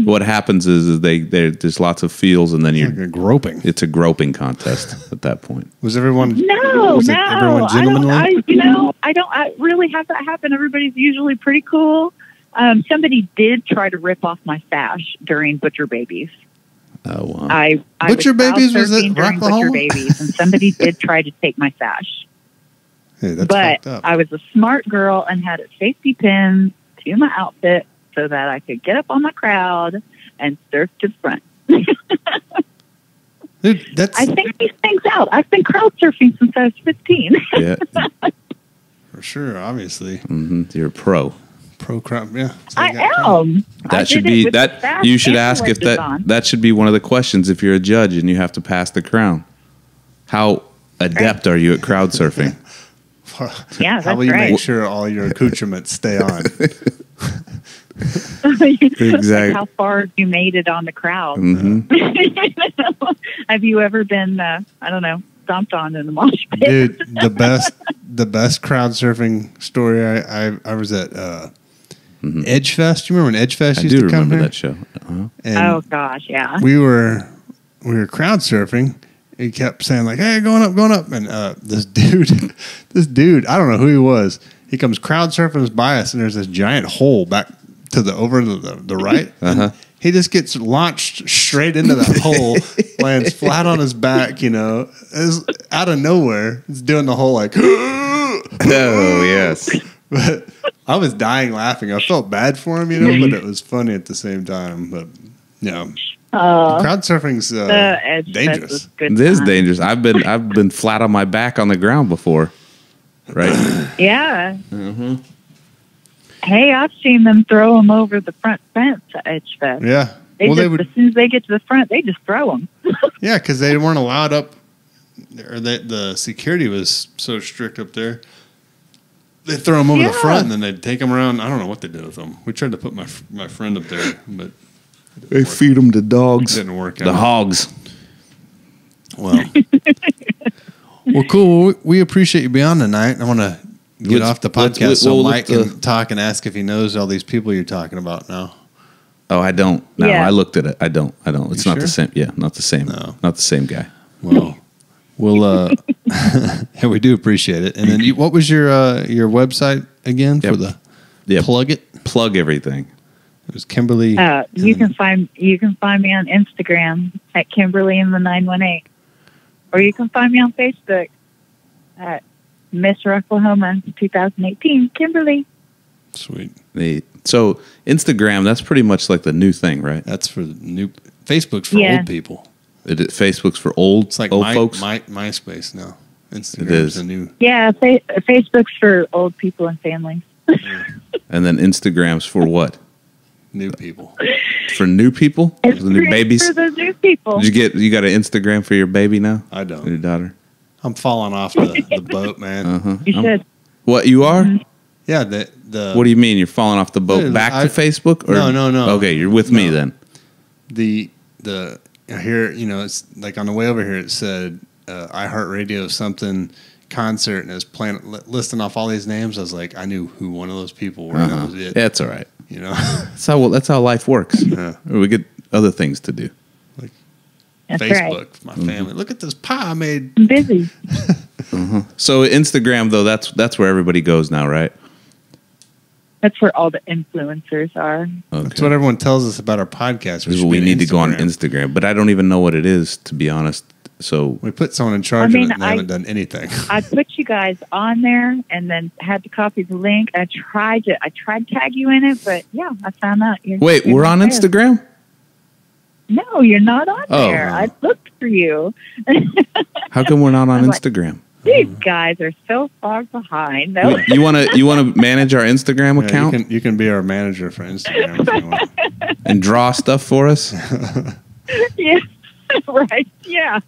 what happens is there's lots of feels and then Like a groping. it's a groping contest at that point. Was everyone? No, was no. everyone I gentlemanly? don't really have that happen. Everybody's usually pretty cool. Somebody did try to rip off my stash during Butcher Babies. Oh, wow. I Butcher was Babies was crowd surfing at during Butcher Rocklahoma? Babies, and somebody did try to take my stash. Hey, that's But fucked up. I was a smart girl and had a safety pin to my outfit so that I could get up on the crowd and surf to the front. Dude, that's I think these things out. I've been crowd surfing since I was 15. Yeah. for sure, obviously. You're a pro. Pro crime, yeah. So I you got crime. am. I That should did it be with the that. staff You should and ask if wedges on. that should be one of the questions if you're a judge and you have to pass the crown. How adept are you at crowd surfing? Yeah, How that's will you right. make sure all your accoutrements stay on? Exactly. How far you made it on the crowd. Mm-hmm. Have you ever been, stomped on in the mosh pit? Dude, the best crowd surfing story I was at Edge Fest. You remember when Edge Fest I used do to come remember here? that show. Uh-huh. And Oh, gosh, yeah. we were crowd surfing. He kept saying like, "Hey, going up," and this dude, I don't know who he was. He comes crowd surfing by us, and there's this giant hole back to the right. And he just gets launched straight into that hole, lands flat on his back. It's out of nowhere. He's doing the whole like. Oh yes. But I was dying laughing. I felt bad for him, but it was funny at the same time. But crowd surfing's Edge Fest dangerous. was good It is time. dangerous. I've been flat on my back on the ground before. Right. Yeah. Mm-hmm. Hey, I've seen them throw them over the front fence at Edge Fest. Yeah. As They would. soon as they get to the front, they just throw them. Yeah, because they weren't allowed up, or the security was so strict up there. They throw them over the front, and then they'd take them around. I don't know what they did with them. We tried to put my friend up there, but They feed them to dogs. it didn't work out. The hogs. Well, cool. We appreciate you being on tonight. I want to get Let's- off the let's- podcast so we'll Mike let can talk and ask if he knows all these people you're talking about now. Oh, I don't. No, Yeah. I looked at it. I don't. It's You not the sure? same. Yeah, not the same. No. Not the same guy. Well, yeah, we do appreciate it. And then, what was your website again for the plug it? Plug everything. It was Kimberly. You can find me on Instagram at Kimberly in the 918, or you can find me on Facebook at Miss Rocklahoma 2018, Kimberly. Sweet. So Instagram, that's pretty much like the new thing, right? That's for the new. Facebook's for Yeah. old people. Facebook's for old. It's like old folks. MySpace now. Instagram It is. the new. Yeah, Facebook's for old people and families. And then Instagram's for what? New people. For new people? For the new Instagram's babies? for the new people. You got an Instagram for your baby now? I don't. Your daughter? I'm falling off the boat, man. You should. What, you are? Yeah, the What do you mean? You're falling off the boat Dude, back I- to Facebook? Or? No. Okay, you're with me then. the here, it's like on the way over here, it said iHeartRadio something concert, and it was playing, listing off all these names. I was like, I knew who one of those people were. That was it. Yeah, it's all right. That's how life works. Yeah. We get other things to do. Like That's Facebook, my family. Look at this pie I made. I'm busy. So Instagram, though, that's where everybody goes now, right? That's where all the influencers are. Okay. That's what everyone tells us about our podcast. We need to go on Instagram, but I don't even know what it is, to be honest. So we put someone in charge of it, and they haven't done anything. I put you guys on there, and then had to copy the link. I tried to tag you in it, but yeah, I found out. Wait, we're on there. Instagram? No, you're not on there. I looked for you. How come we're not on Instagram? These guys are so far behind. No. You want to manage our Instagram account? You can be our manager for Instagram if you want. And draw stuff for us? Yeah, right. Yeah,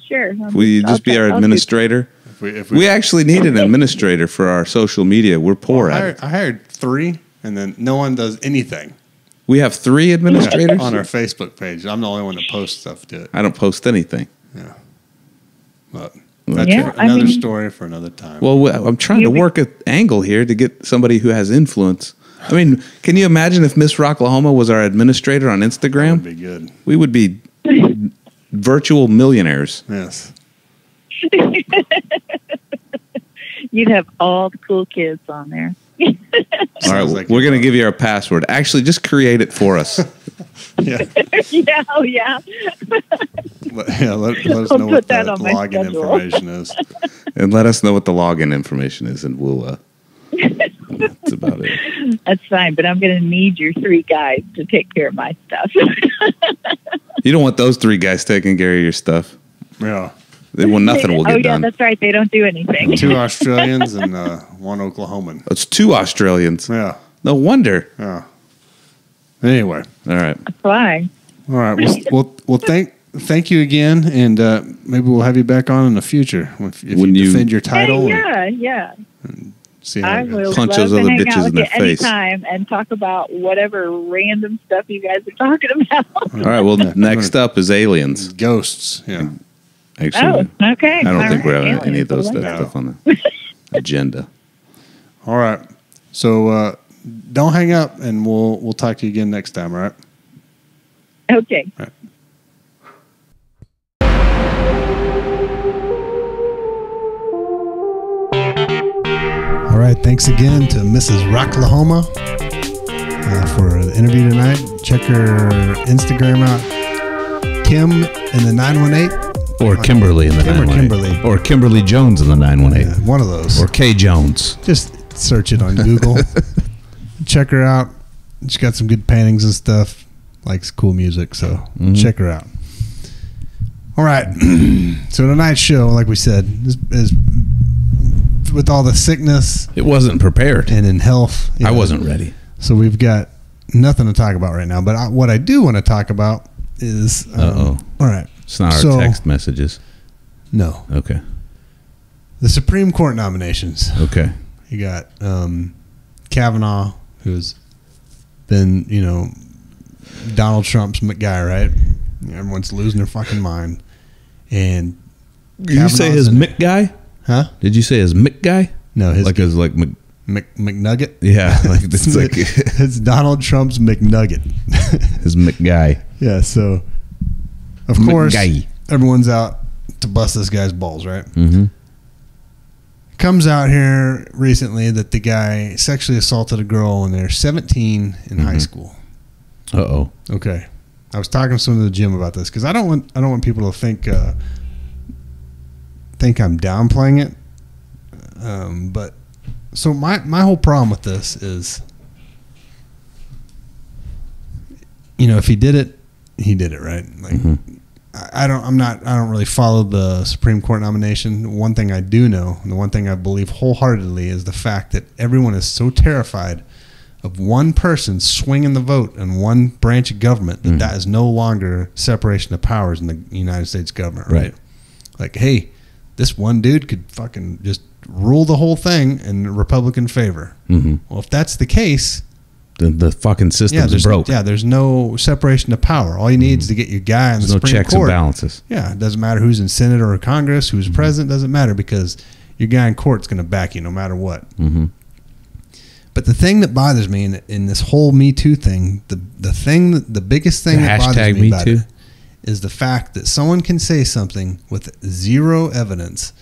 sure. Will you just be our administrator? If we actually need an administrator for our social media. We're poor at it. I hired 3, and then no one does anything. We have 3 administrators? On our Facebook page. I'm the only one that posts stuff to it. I don't post anything. Yeah. But that's another story for another time. Well, I'm trying to work an angle here to get somebody who has influence. I mean, can you imagine if Miss Rocklahoma was our administrator on Instagram? That would be good. We would be virtual millionaires. Yes. You'd have all the cool kids on there. All right, we're going to give you our password. Actually, just create it for us. Yeah. Yeah. Let us know what the login information is. And let us know what the login information is, and we'll... that's about it. That's fine, but I'm going to need your 3 guys to take care of my stuff. You don't want those 3 guys taking care of your stuff. Yeah. Nothing will get done. That's right. They don't do anything. 2 Australians and 1 Oklahoman. It's 2 Australians. Yeah. No wonder. Yeah. Anyway. All right. That's why. All right. Well, thank you again, and maybe we'll have you back on in the future if you defend your title. Hey, yeah. See how I will punch love those to other hang bitches out in with their you face anytime and talk about whatever random stuff you guys are talking about. All right. Well, next up is aliens. Ghosts. Yeah. Actually, okay. I don't think we're having Aliens, any of those no. stuff on the agenda. All right. So don't hang up, and we'll talk to you again next time. All right. Okay. All right. All right, thanks again to Mrs. Rocklahoma for the interview tonight. Check her Instagram out, Kim in the 918. Or Kimberly in the 918. Kimberly. Or Kimberly Jones in the 918. Yeah, one of those. Or K Jones. Just search it on Google. Check her out. She's got some good paintings and stuff. Likes cool music, so check her out. All right. So tonight's show, like we said, is with all the sickness. It wasn't prepared. And in health. I wasn't ready. So we've got nothing to talk about right now. But what I do want to talk about is... All right. It's not our text messages. No. Okay. The Supreme Court nominations. Okay. You got Kavanaugh, who's been, Donald Trump's guy, right? Everyone's losing their fucking mind. And did you say his Mick guy? Huh? Did you say his Mick guy? No, his McNugget. Yeah, like it's like it's Donald Trump's McNugget. His Mick guy. Yeah. So, of course, everyone's out to bust this guy's balls, right? Mm-hmm. Comes out here recently that the guy sexually assaulted a girl when they're 17 in high school. Uh-oh. Okay. I was talking to someone in the gym about this because I don't want people to think I'm downplaying it. But so my whole problem with this is, if he did it, right? Like I don't really follow the Supreme Court nomination. One thing I do know, and the one thing I believe wholeheartedly, is the fact that everyone is so terrified of one person swinging the vote in one branch of government that is no longer separation of powers in the United States government, right? Like, hey, this one dude could fucking just rule the whole thing in Republican favor. Well, if that's the case, the fucking system's broke. Yeah, there's no separation of power. All you need is to get your guy in the There's no Supreme checks Court. and balances. Yeah, it doesn't matter who's in Senate or Congress, who's president, doesn't matter because your guy in court's going to back you no matter what. Mm-hmm. But the thing that bothers me in this whole Me Too thing, the biggest thing that bothers me about it is the fact that someone can say something with zero evidence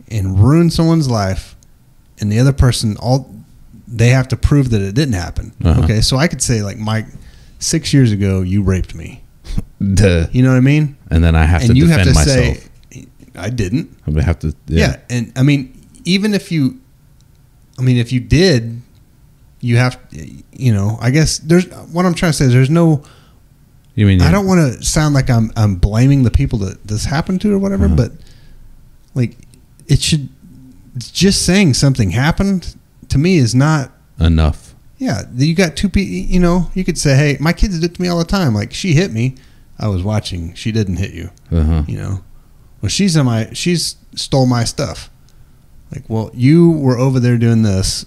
and ruin someone's life, and the other person, they have to prove that it didn't happen. Uh-huh. Okay, so I could say, like, Mike, 6 years ago, you raped me. Duh. You know what I mean? And then I have to defend myself. Say, I didn't. I would have to. Yeah, and I mean, even if you did, you have, I guess there's, what I'm trying to say is there's no, You mean I don't want to sound like I'm blaming the people that this happened to or whatever, but like it's just saying something happened to me is not enough. Yeah, you got two people, you could say, hey, my kids did it to me all the time. Like, she hit me. I was watching. She didn't hit you. Uh-huh. Well, she's stole my stuff. Like, well, you were over there doing this,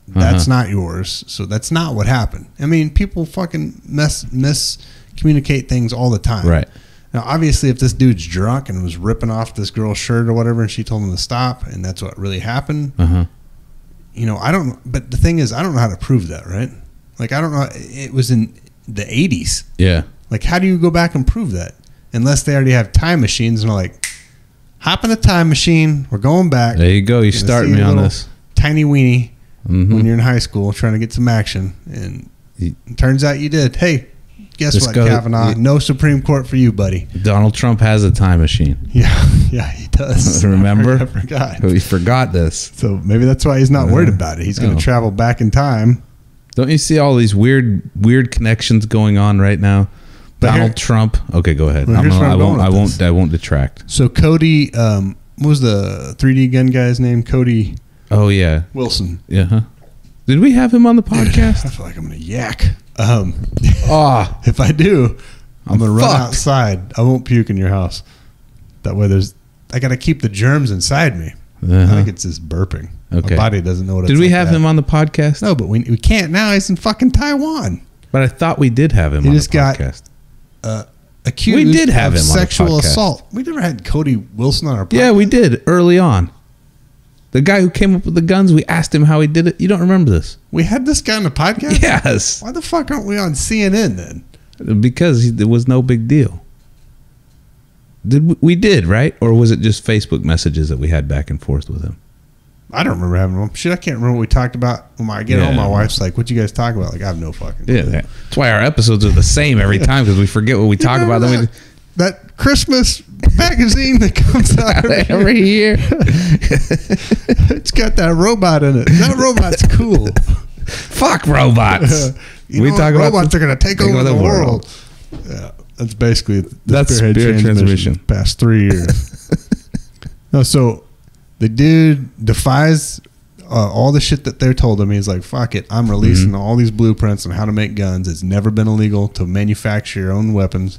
that's not yours. So that's not what happened. I mean, people fucking miscommunicate things all the time. Right. Now, obviously, if this dude's drunk and was ripping off this girl's shirt or whatever, and she told him to stop, and that's what really happened, I don't, but the thing is, I don't know how to prove that, right? Like, I don't know. It was in the 80s. Yeah. Like, how do you go back and prove that? Unless they already have time machines and are like, hop in a time machine, we're going back. There you go. You start me on this. Tiny weenie when you're in high school trying to get some action. And it turns out you did. Hey, guess what, Kavanaugh? No Supreme Court for you, buddy. Donald Trump has a time machine. Yeah, he does. Remember? I forgot. We forgot this. So maybe that's why he's not worried about it. He's going to travel back in time. Don't you see all these weird connections going on right now? Donald Trump. Okay, go ahead. I won't detract. So Cody, what was the 3D gun guy's name? Cody. Oh yeah, Wilson. Yeah. Huh? Did we have him on the podcast? I feel like I'm gonna yak. If I do, I'm gonna run outside. I won't puke in your house. That way, I gotta keep the germs inside me. I think it's just burping. Okay. My body doesn't know what. Did we have him on the podcast? No, but we can't now. He's in fucking Taiwan. But I thought we did have him on the podcast. Accused we did have of him sexual on the podcast. assault. We never had Cody Wilson on our podcast. Yeah, we did early on. The guy who came up with the guns, we asked him how he did it. You don't remember this? We had this guy on the podcast? Yes. Why the fuck aren't we on CNN then? Because it was no big deal. We did, right? Or was it just Facebook messages that we had back and forth with him? I don't remember having one. Shit, I can't remember what we talked about. When I get home, my wife's like, what you guys talk about? Like, I have no fucking clue. Yeah, that's why our episodes are the same every time, because we forget what we talk about. That Christmas magazine that comes out every year. It's got that robot in it. That robot's cool. Fuck robots. We talk about robots are going to take over the world. Yeah, that's basically the Spearhead transmission. Past 3 years. No, so the dude defies all the shit that they're told him. He's like, fuck it. I'm releasing all these blueprints on how to make guns. It's never been illegal to manufacture your own weapons.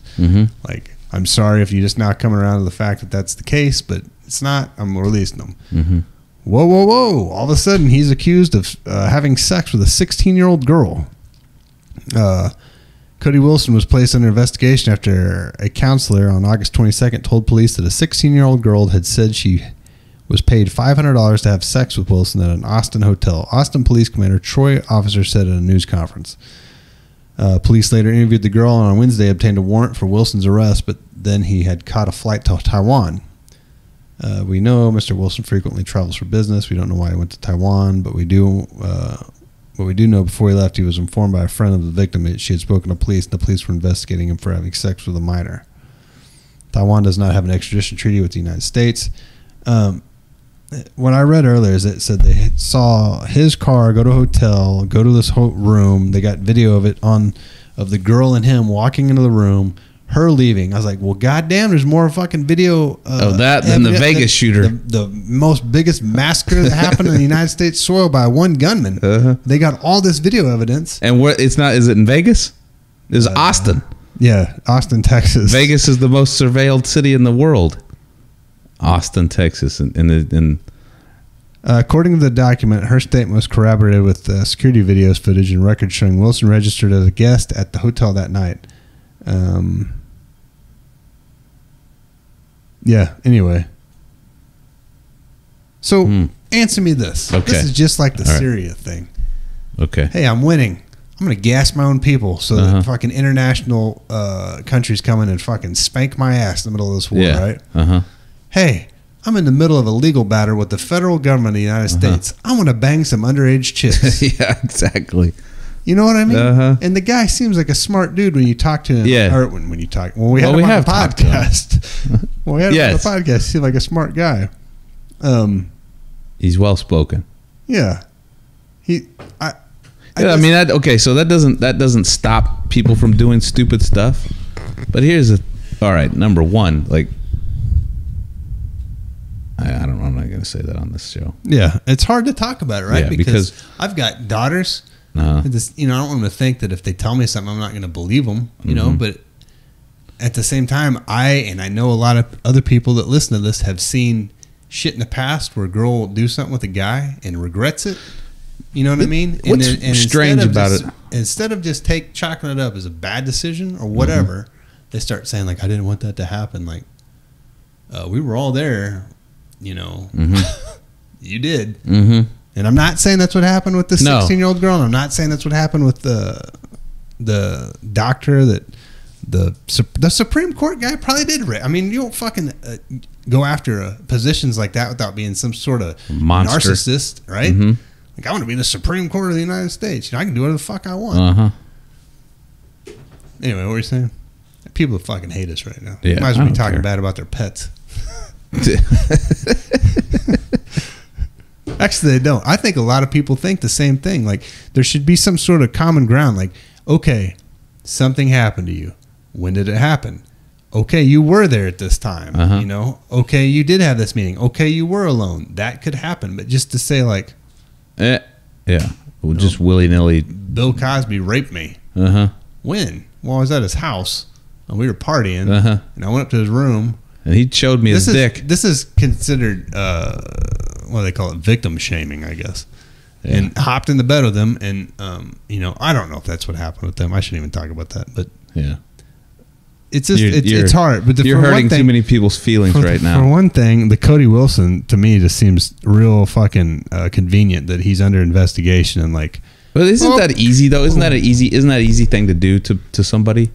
Like, I'm sorry if you're just now coming around to the fact that that's the case, but it's not. I'm releasing them. Whoa. All of a sudden, he's accused of having sex with a 16-year-old girl. Cody Wilson was placed under investigation after a counselor on August 22nd told police that a 16-year-old girl had said she was paid $500 to have sex with Wilson at an Austin hotel. Austin Police Commander Troy Officer said at a news conference. Police later interviewed the girl and on Wednesday obtained a warrant for Wilson's arrest, but then he had caught a flight to Taiwan. We know Mr. Wilson frequently travels for business. We don't know why he went to Taiwan, but we do know before he left, he was informed by a friend of the victim that she had spoken to police, and the police were investigating him for having sex with a minor. Taiwan does not have an extradition treaty with the United States. What I read earlier is it said they saw his car go to a hotel, go to this room. They got video of it of the girl and him walking into the room, her leaving. I was like, well, goddamn, there's more fucking video of that than the Vegas shooter. The most biggest massacre that happened in the United States soil by one gunman. They got all this video evidence. And is it in Vegas? It's Austin. Yeah, Austin, Texas. Vegas is the most surveilled city in the world. Austin, Texas, and According to the document, her statement was corroborated with security videos footage and records showing Wilson registered as a guest at the hotel that night. Yeah, anyway. So, answer me this. Okay. This is just like the All right. Syria thing. Okay. Hey, I'm winning. I'm going to gas my own people so that fucking international countries come in and fucking spank my ass in the middle of this war, right? Hey, I'm in the middle of a legal battle with the federal government of the United States. I want to bang some underage chicks. Yeah, exactly. You know what I mean? And the guy seems like a smart dude when you talk to him. Yeah. Or when you talk. When we had him on the podcast. When we had him on the podcast, he seemed like a smart guy. He's well spoken. Yeah. I mean, so that doesn't stop people from doing stupid stuff. But all right, number one, like, I don't know, I'm not going to say that on this show. Yeah, it's hard to talk about it, right? Yeah, because I've got daughters. I don't want them to think that if they tell me something, I'm not going to believe them, you know, but at the same time, I know a lot of other people that listen to this have seen shit in the past where a girl will do something with a guy and regrets it. You know what I mean? What's strange about it? Instead of just chalking it up as a bad decision or whatever, they start saying, like, I didn't want that to happen. Like, we were all there, you know. You did. And I'm not saying that's what happened with the 16-year-old girl. And I'm not saying that's what happened with the doctor that the Supreme Court guy probably did rape. I mean, you don't fucking go after positions like that without being some sort of monster narcissist, right? Like, I want to be the Supreme Court of the United States. You know, I can do whatever the fuck I want. Anyway, what were you saying? People fucking hate us right now. Yeah, might as well be talking bad about their pets. Actually, they don't. I think a lot of people think the same thing. Like, there should be some sort of common ground. Like, okay, something happened to you. When did it happen? Okay, you were there at this time. You know? Okay, you did have this meeting. Okay, you were alone. That could happen. But just to say, like, just willy-nilly. Bill Cosby raped me. When? Well, I was at his house and we were partying, and I went up to his room and he showed me his dick. This is considered what do they call it? Victim shaming, I guess. Yeah. And hopped in the bed with him, and you know, I don't know if that's what happened with them. I shouldn't even talk about that, but yeah. It's just it's hard. But you're hurting too many people's feelings right now. For one thing, the Cody Wilson to me just seems real fucking convenient that he's under investigation and like. But isn't that easy though? Isn't that an easy thing to do to somebody?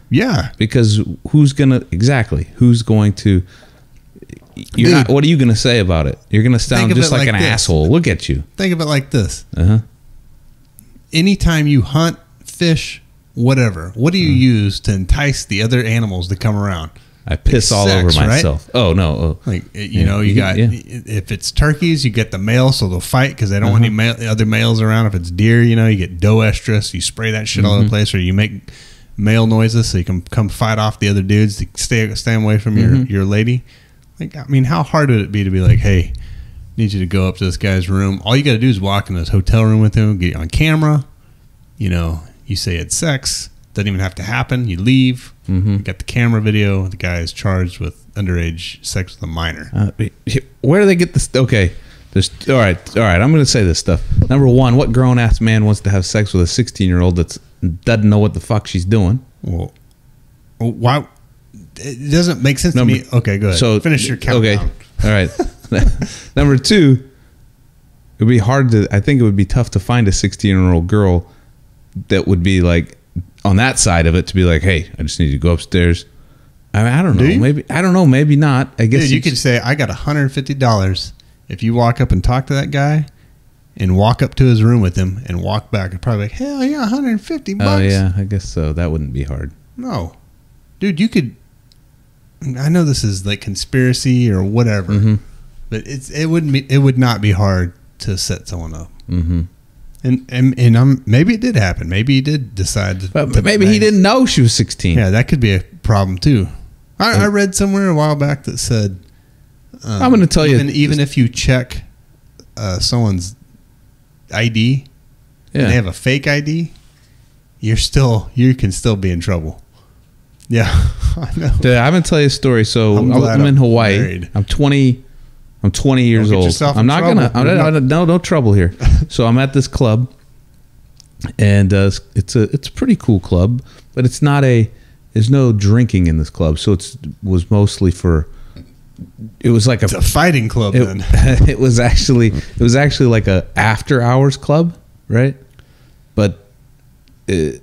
Yeah. Because who's going to what are you gonna say about it? You're gonna sound just like an asshole. Look at you. Think of it like this. Anytime you hunt, fish, whatever, what do you use to entice the other animals to come around? I piss all over myself. Right? Oh no! Like you know, you got if it's turkeys, you get the male, so they'll fight because they don't want any other males around. If it's deer, you know, you get doe estrus. You spray that shit all over the place, or you make male noises so you can come fight off the other dudes to stay away from your lady. Like, I mean, how hard would it be to be like, hey, need you to go up to this guy's room? All you got to do is walk in his hotel room with him, get on camera. You know, you say it's sex. Doesn't even have to happen. You leave. You got the camera video. The guy is charged with underage sex with a minor. Where do they get this? Okay. All right. I'm going to say this stuff. Number one, what grown-ass man wants to have sex with a 16-year-old that doesn't know what the fuck she's doing? Well, why? It doesn't make sense to me. Okay, go ahead. So finish your countdown. Okay, all right. Number two, it'd be hard to. I think it would be tough to find a 16-year-old girl that would be like on that side of it to be like, hey, I just need you to go upstairs. I mean, I don't know. Maybe I don't know. Maybe not. I guess you could say I got $150 if you walk up and talk to that guy and walk up to his room with him and walk back. I'd probably be like, hell yeah, $150. Oh yeah, I guess so. That wouldn't be hard. No, dude, you could. I know this is like conspiracy or whatever, but it would not be hard to set someone up. And maybe it did happen. Maybe he did decide. But maybe he didn't know she was 16. Yeah, that could be a problem too. I read somewhere a while back that said, I'm going to tell you, even if you check someone's ID, and they have a fake ID, you can still be in trouble. Yeah, I know. I'm going to tell you a story. So I'm in Hawaii. I'm I'm 20 years get old. yourself I'm in not trouble. gonna. No trouble here. So I'm at this club, and it's a pretty cool club, but it's not a. There's no drinking in this club, so was mostly for. It was like It's a fighting club then. It was actually like a after hours club, right? But I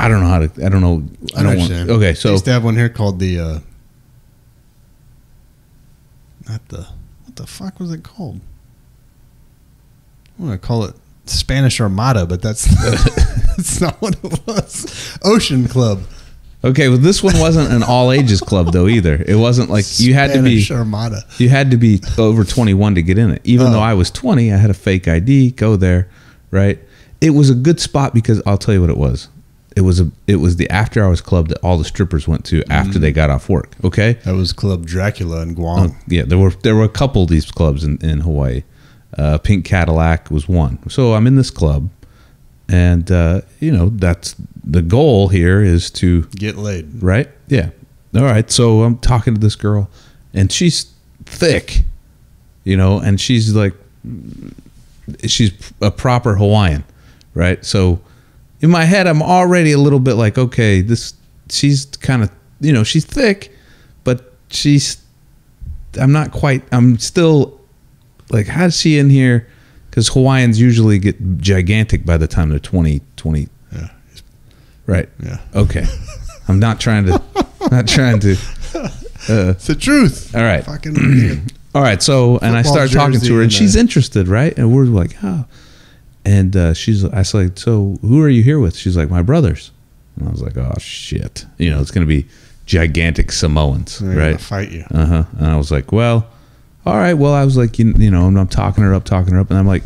don't know how to. I don't know. I don't want. understand. Okay, I so used to have one here called the not the what the fuck was it called? I want to call it Spanish Armada, but that's that's not what it was. Ocean Club. okay, well, this one wasn't an all ages club though either. It wasn't like you had to be. Spanish Armada. You had to be over 21 to get in it. Even though I was 20, I had a fake ID. Go there, right? It was a good spot because I'll tell you what it was. It was the after hours club that all the strippers went to after they got off work. Okay, That was Club Dracula in Guam. yeah, there were a couple of these clubs in Hawaii. Pink Cadillac was one. So I'm in this club, and that's the goal here is to Get laid. right? Yeah. All right. So I'm talking to this girl, and she's thick, and she's like, she's a proper Hawaiian, right? So in my head, I'm already a little bit like, okay, she's kind of, she's thick, but I'm still like, how's she in here? Because Hawaiians usually get gigantic by the time they're 20. Yeah. Right. Yeah. Okay. I'm not trying to. It's the truth. All right. Fucking All right. So, and I Football started talking to jersey her, and and she's interested, right? And we're like, oh. And I was like, so who are you here with? She's like, my brothers. And I was like, oh shit. It's going to be gigantic Samoans, they're gonna right? fight you. And I was like, well, all right. Well, I was like, and I'm talking her up, and I'm like,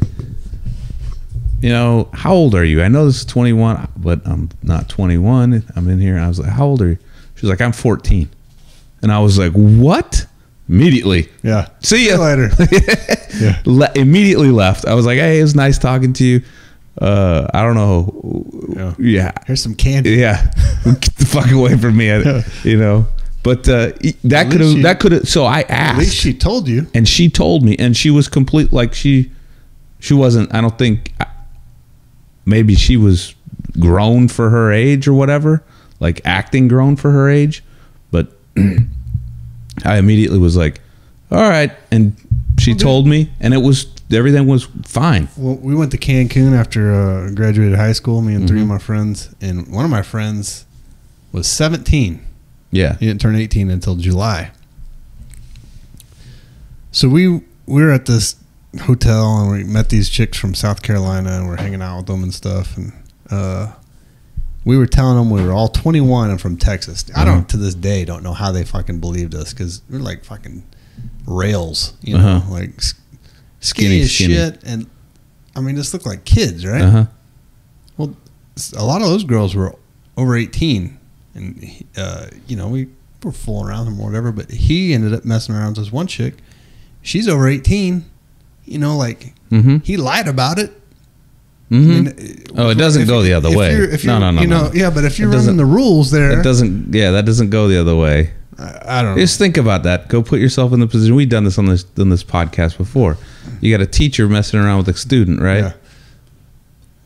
how old are you? I know this is 21, but I'm not 21. I'm in here. And I was like, how old are you? She was like, I'm 14. And I was like, what? Immediately. Yeah. See ya. later. Yeah. Immediately left. I was like, hey, it was nice talking to you. I don't know. Yeah. Here's some candy. Yeah. Get the fuck away from me. But that could have. So I asked. At least she told you. And she told me, and she was complete. Like she wasn't. I don't think. Maybe she was grown for her age or whatever, like acting grown for her age. But I immediately was like, "All right," and she told me, and everything was fine. Well, we went to Cancun after graduated high school. Me and three of my friends, and one of my friends was 17. Yeah. He didn't turn 18 until July. So we were at this hotel and we met these chicks from South Carolina and we're hanging out with them and stuff. And we were telling them we were all 21 and from Texas. I don't, to this day, don't know how they fucking believed us because we're like fucking rails, like skinny as shit. And I mean, just look like kids, right? Well, a lot of those girls were over 18. And, we were fooling around with him or whatever, but he ended up messing around with this one chick. She's over 18, he lied about it. I mean, it doesn't go the other way. No. Yeah, but if you're running the rules there. That doesn't go the other way. I don't know. Just think about that. Go put yourself in the position. We've done this on this podcast before. You got a teacher messing around with a student, right? Yeah.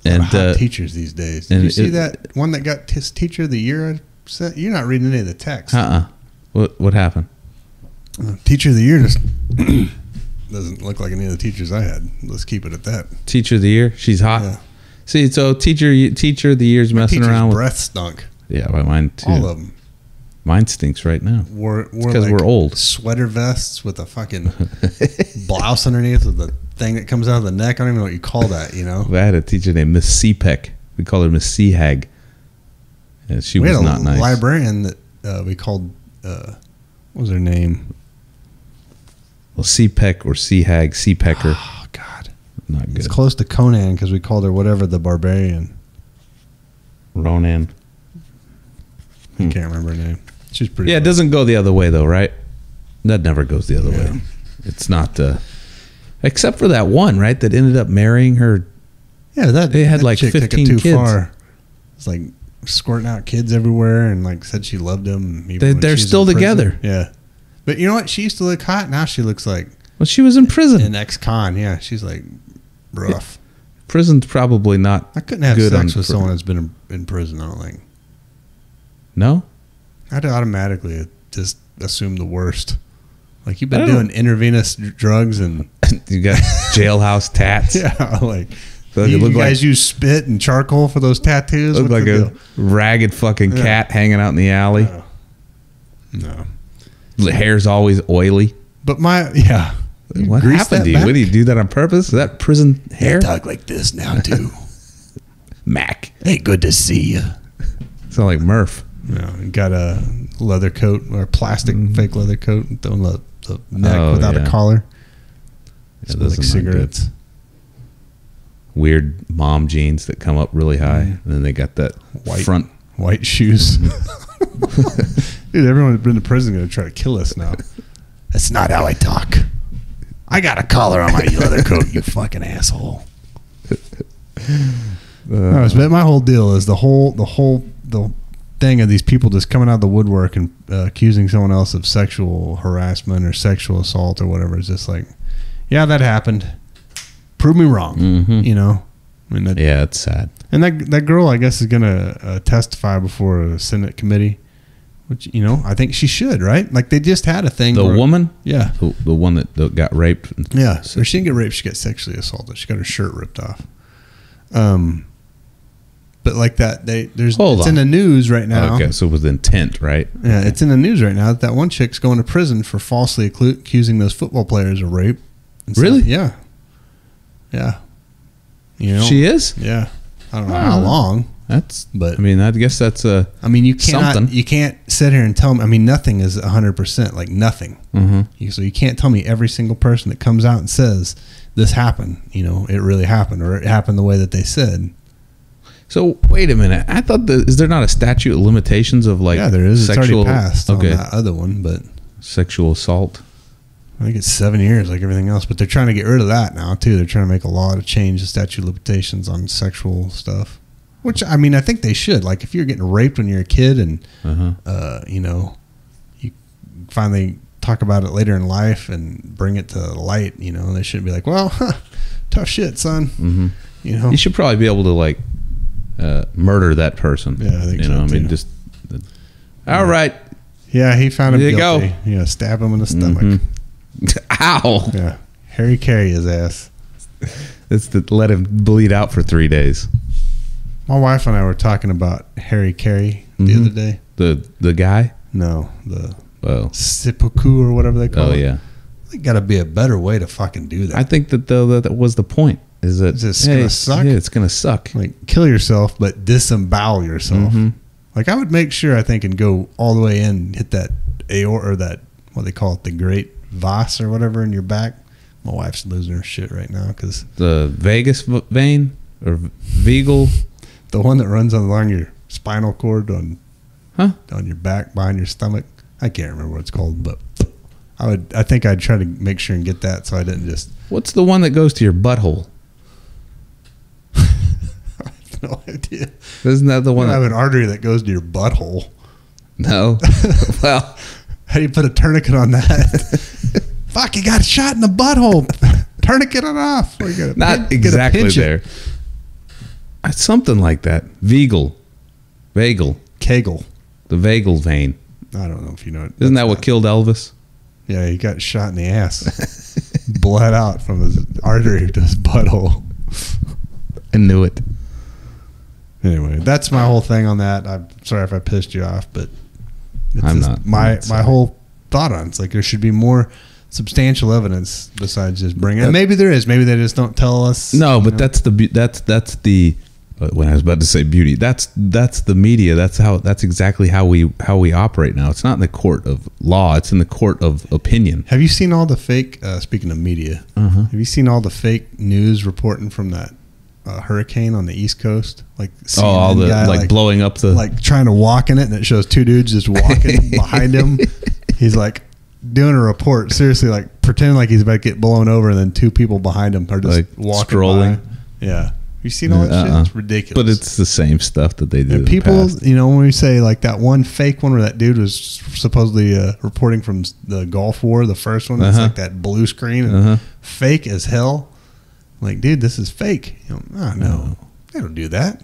And hot teachers these days. Did you see that one that got teacher of the year? You're not reading any of the text. What happened? Teacher of the year just doesn't look like any of the teachers I had. Let's keep it at that. Teacher of the year, she's hot. Yeah. See, so teacher of the year's messing around with. Breath stunk. Yeah, mine too. All of them. Mine stinks right now. Because we're old. Sweater vests with a fucking blouse underneath with the thing that comes out of the neck. I don't even know what you call that. I had a teacher named Miss Seapeck. We called her Miss Seahag. And she was not nice. We had a librarian that we called, what was her name? Well, Seapeck or Seahag, Seapecker. Oh, God. Not good. It's close to Conan because we called her whatever the barbarian. Ronan. I can't remember her name. She's pretty. Yeah, it doesn't go the other way, though, right? That never goes the other way. It's not, except for that one, right, that ended up marrying her. Yeah, they had like 15 kids. Far. It's like squirting out kids everywhere and like said she loved them. They're still together. Yeah. But you know what? She used to look hot. Now she looks like Well, she was in prison. An ex-con, yeah. She's like rough. Prison's probably not. I couldn't have good sex on with someone that's been in prison, I don't think. No? I'd automatically just assume the worst. Like, you've been I doing don't- intravenous drugs and... You got jailhouse tats. Yeah, like... So you look guys use spit and charcoal for those tattoos? Look What's like the a deal? ragged fucking cat hanging out in the alley. No. The hair's always oily. But my... Yeah. You What grease happened that to you? back? What do you do that on purpose? Is that prison hair? Talk like this now, too. Mac. Hey, good to see you. Sound like Murph. You got a leather coat or plastic fake leather coat and throwing the neck without a collar. Yeah, Smell like those are not good. cigarettes. Weird mom jeans that come up really high, and then they got that front. White shoes. Dude, everyone that's been to prison is going to try to kill us now. That's not how I talk. I got a collar on my leather coat, you fucking asshole. No, but my whole deal is the thing of these people just coming out of the woodwork and accusing someone else of sexual harassment or sexual assault or whatever. It's just like, yeah, that happened. Prove me wrong. You know? I mean, Yeah, it's sad. and that girl, I guess, is going to testify before a Senate committee, which, you know, I think she should, right? Like, they just had a thing. The woman? Yeah. The one that got raped? Yeah. So she didn't get raped. She got sexually assaulted. She got her shirt ripped off. But like that, it's in the news right now. Okay, so with intent, right? Yeah, it's in the news right now that one chick's going to prison for falsely accusing those football players of rape. And so- Really? yeah. Yeah. You know, She is? Yeah. I don't know how long. But I mean, I guess that's a. I mean, you something. can't sit here and tell me. I mean, nothing is 100%, like nothing. So you can't tell me every single person that comes out and says this happened. You know, it really happened, or it happened the way that they said. So wait a minute. I thought is there not a statute of limitations of like? Yeah, there is. Sexual, It's already passed okay. on that other one, but Sexual assault. I think it's 7 years, like everything else. But they're trying to get rid of that now too. They're trying to make a law to change the statute of limitations on sexual stuff. Which, I mean, I think they should. Like, if you're getting raped when you're a kid and, you know, you finally talk about it later in life and bring it to light, you know, they shouldn't be like, well, tough shit, son. You know? You should probably be able to, like, murder that person. Yeah, I think you so, know, I mean, too. just. All right. Yeah, he found him There you guilty. go. Yeah, stab him in the stomach. Ow. Yeah. Harry Carey his ass. It's to let him bleed out for 3 days. My wife and I were talking about Harry Carey the other day. The guy? No, the Oh. seppuku or whatever they call Oh, it. yeah. There got to be a better way to fucking do that. I think that that was the point. Is that It's gonna suck? Yeah, it's gonna suck. Like, kill yourself, but disembowel yourself. Like, I would make sure, I think, and go all the way in, hit that aorta, or that, what they call it, the great vas or whatever in your back. My wife's losing her shit right now because The vagus vein or vagal. the one that runs along your spinal cord on your back, behind your stomach. I can't remember what it's called, but I think I'd try to make sure and get that so I didn't just. What's the one that goes to your butthole? I have no idea. Isn't that the one? I have an artery that goes to your butthole. No. Well, How do you put a tourniquet on that? Fuck, you got shot in the butthole. Tourniquet it off. Or you gotta not you gotta exactly pinch it. there. Something like that. Vagal. Kegel. The vagal vein. I don't know if you know it. Isn't that what killed Elvis? Yeah, he got shot in the ass. Bled out from his artery to his butthole. I knew it. Anyway, that's my whole thing on that. I'm sorry if I pissed you off, but it's I'm just not. My I'm sorry. whole thought on it's like there should be more substantial evidence besides just bringing it. Maybe there is. Maybe they just don't tell us. No, you but know? that's the when I was about to say beauty. That's the media. That's exactly how we operate now. It's not in the court of law. It's in the court of opinion. Have you seen all the fake? Speaking of media, have you seen all the fake news reporting from that hurricane on the East Coast? Like, Oh, all CNN the guy, like blowing up the like trying to walk in it, and it shows two dudes just walking behind him. He's like doing a report, seriously, like pretending like he's about to get blown over, and then two people behind him are just Like walking strolling. by. Yeah, You seen all that shit? It's ridiculous. But it's the same stuff that they do. And people, when we say like that one fake one where that dude was supposedly reporting from the Gulf War, the first one, it's like that blue screen, and fake as hell. Like, dude, this is fake. No, they don't do that.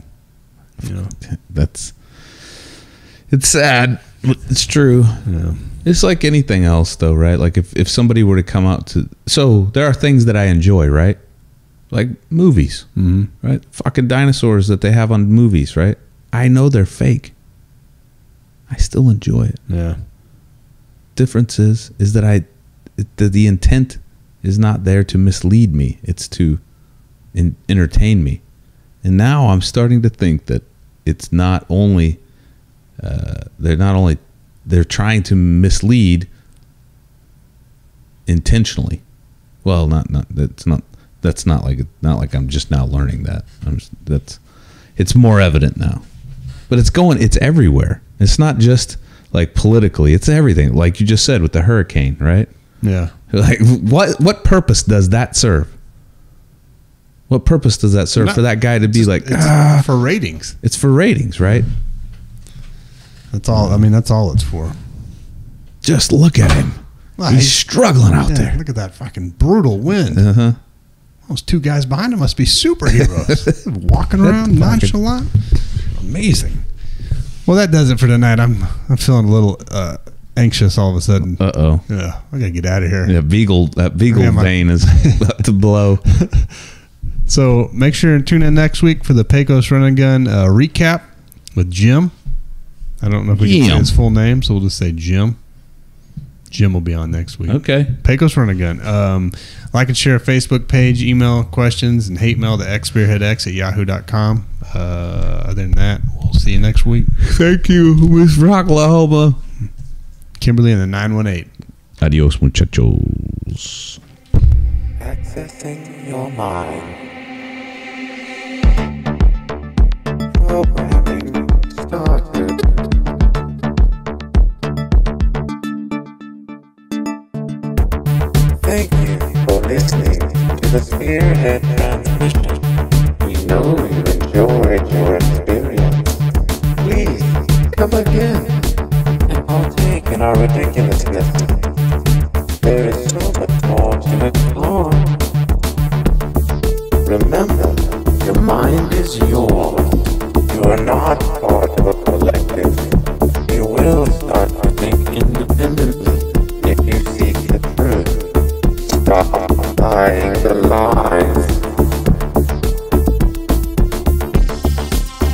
It's sad. It's true. Yeah. It's like anything else, though, right? Like if somebody were to come out to, so there are things that I enjoy, right? Like movies, right? Fucking dinosaurs that they have on movies, right? I know they're fake. I still enjoy it. Yeah. Difference is that the intent is not there to mislead me. It's to entertain me. And now I'm starting to think that it's not only they're trying to mislead intentionally. Well, that's not like I'm just now learning that. It's more evident now. But it's everywhere. It's not just like politically, it's everything. Like you just said with the hurricane, right? Yeah. Like what purpose does that serve? What purpose does that serve for that guy to be like for ratings? It's for ratings, right? That's all. I mean, that's all it's for. Just look at him. Well, he's struggling out there. Look at that fucking brutal wind. Those two guys behind him must be superheroes. Walking around nonchalant. Amazing. Well, that does it for tonight. I'm feeling a little anxious all of a sudden. Yeah, I gotta get out of here. Yeah, that beagle vein is about to blow. So make sure and tune in next week for the Pecos Run and Gun recap with Jim. I don't know if we can say his full name, so we'll just say Jim. Jim will be on next week. Okay. Pecos Run and Gun. Like and share a Facebook page, email questions, and hate mail to xspearheadx@yahoo.com. Other than that, we'll see you next week. Thank you, Miss Rocklahoma. Kimberly in the 918. Adios, muchachos. Accessing your mind. Programming started. Thank you for listening to the Spearhead Transmission. We know you enjoyed your experience. Please come again and partake in our ridiculousness. There is so much more to explore. Remember, your mind is yours. You are not part of a collective. You will start to think independently if you seek the truth. Stop buying the lies.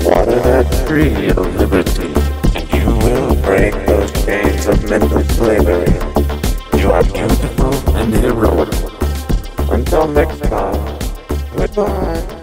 Water that tree of liberty, and you will break those chains of mental slavery. You are beautiful and heroic. Until next time, goodbye.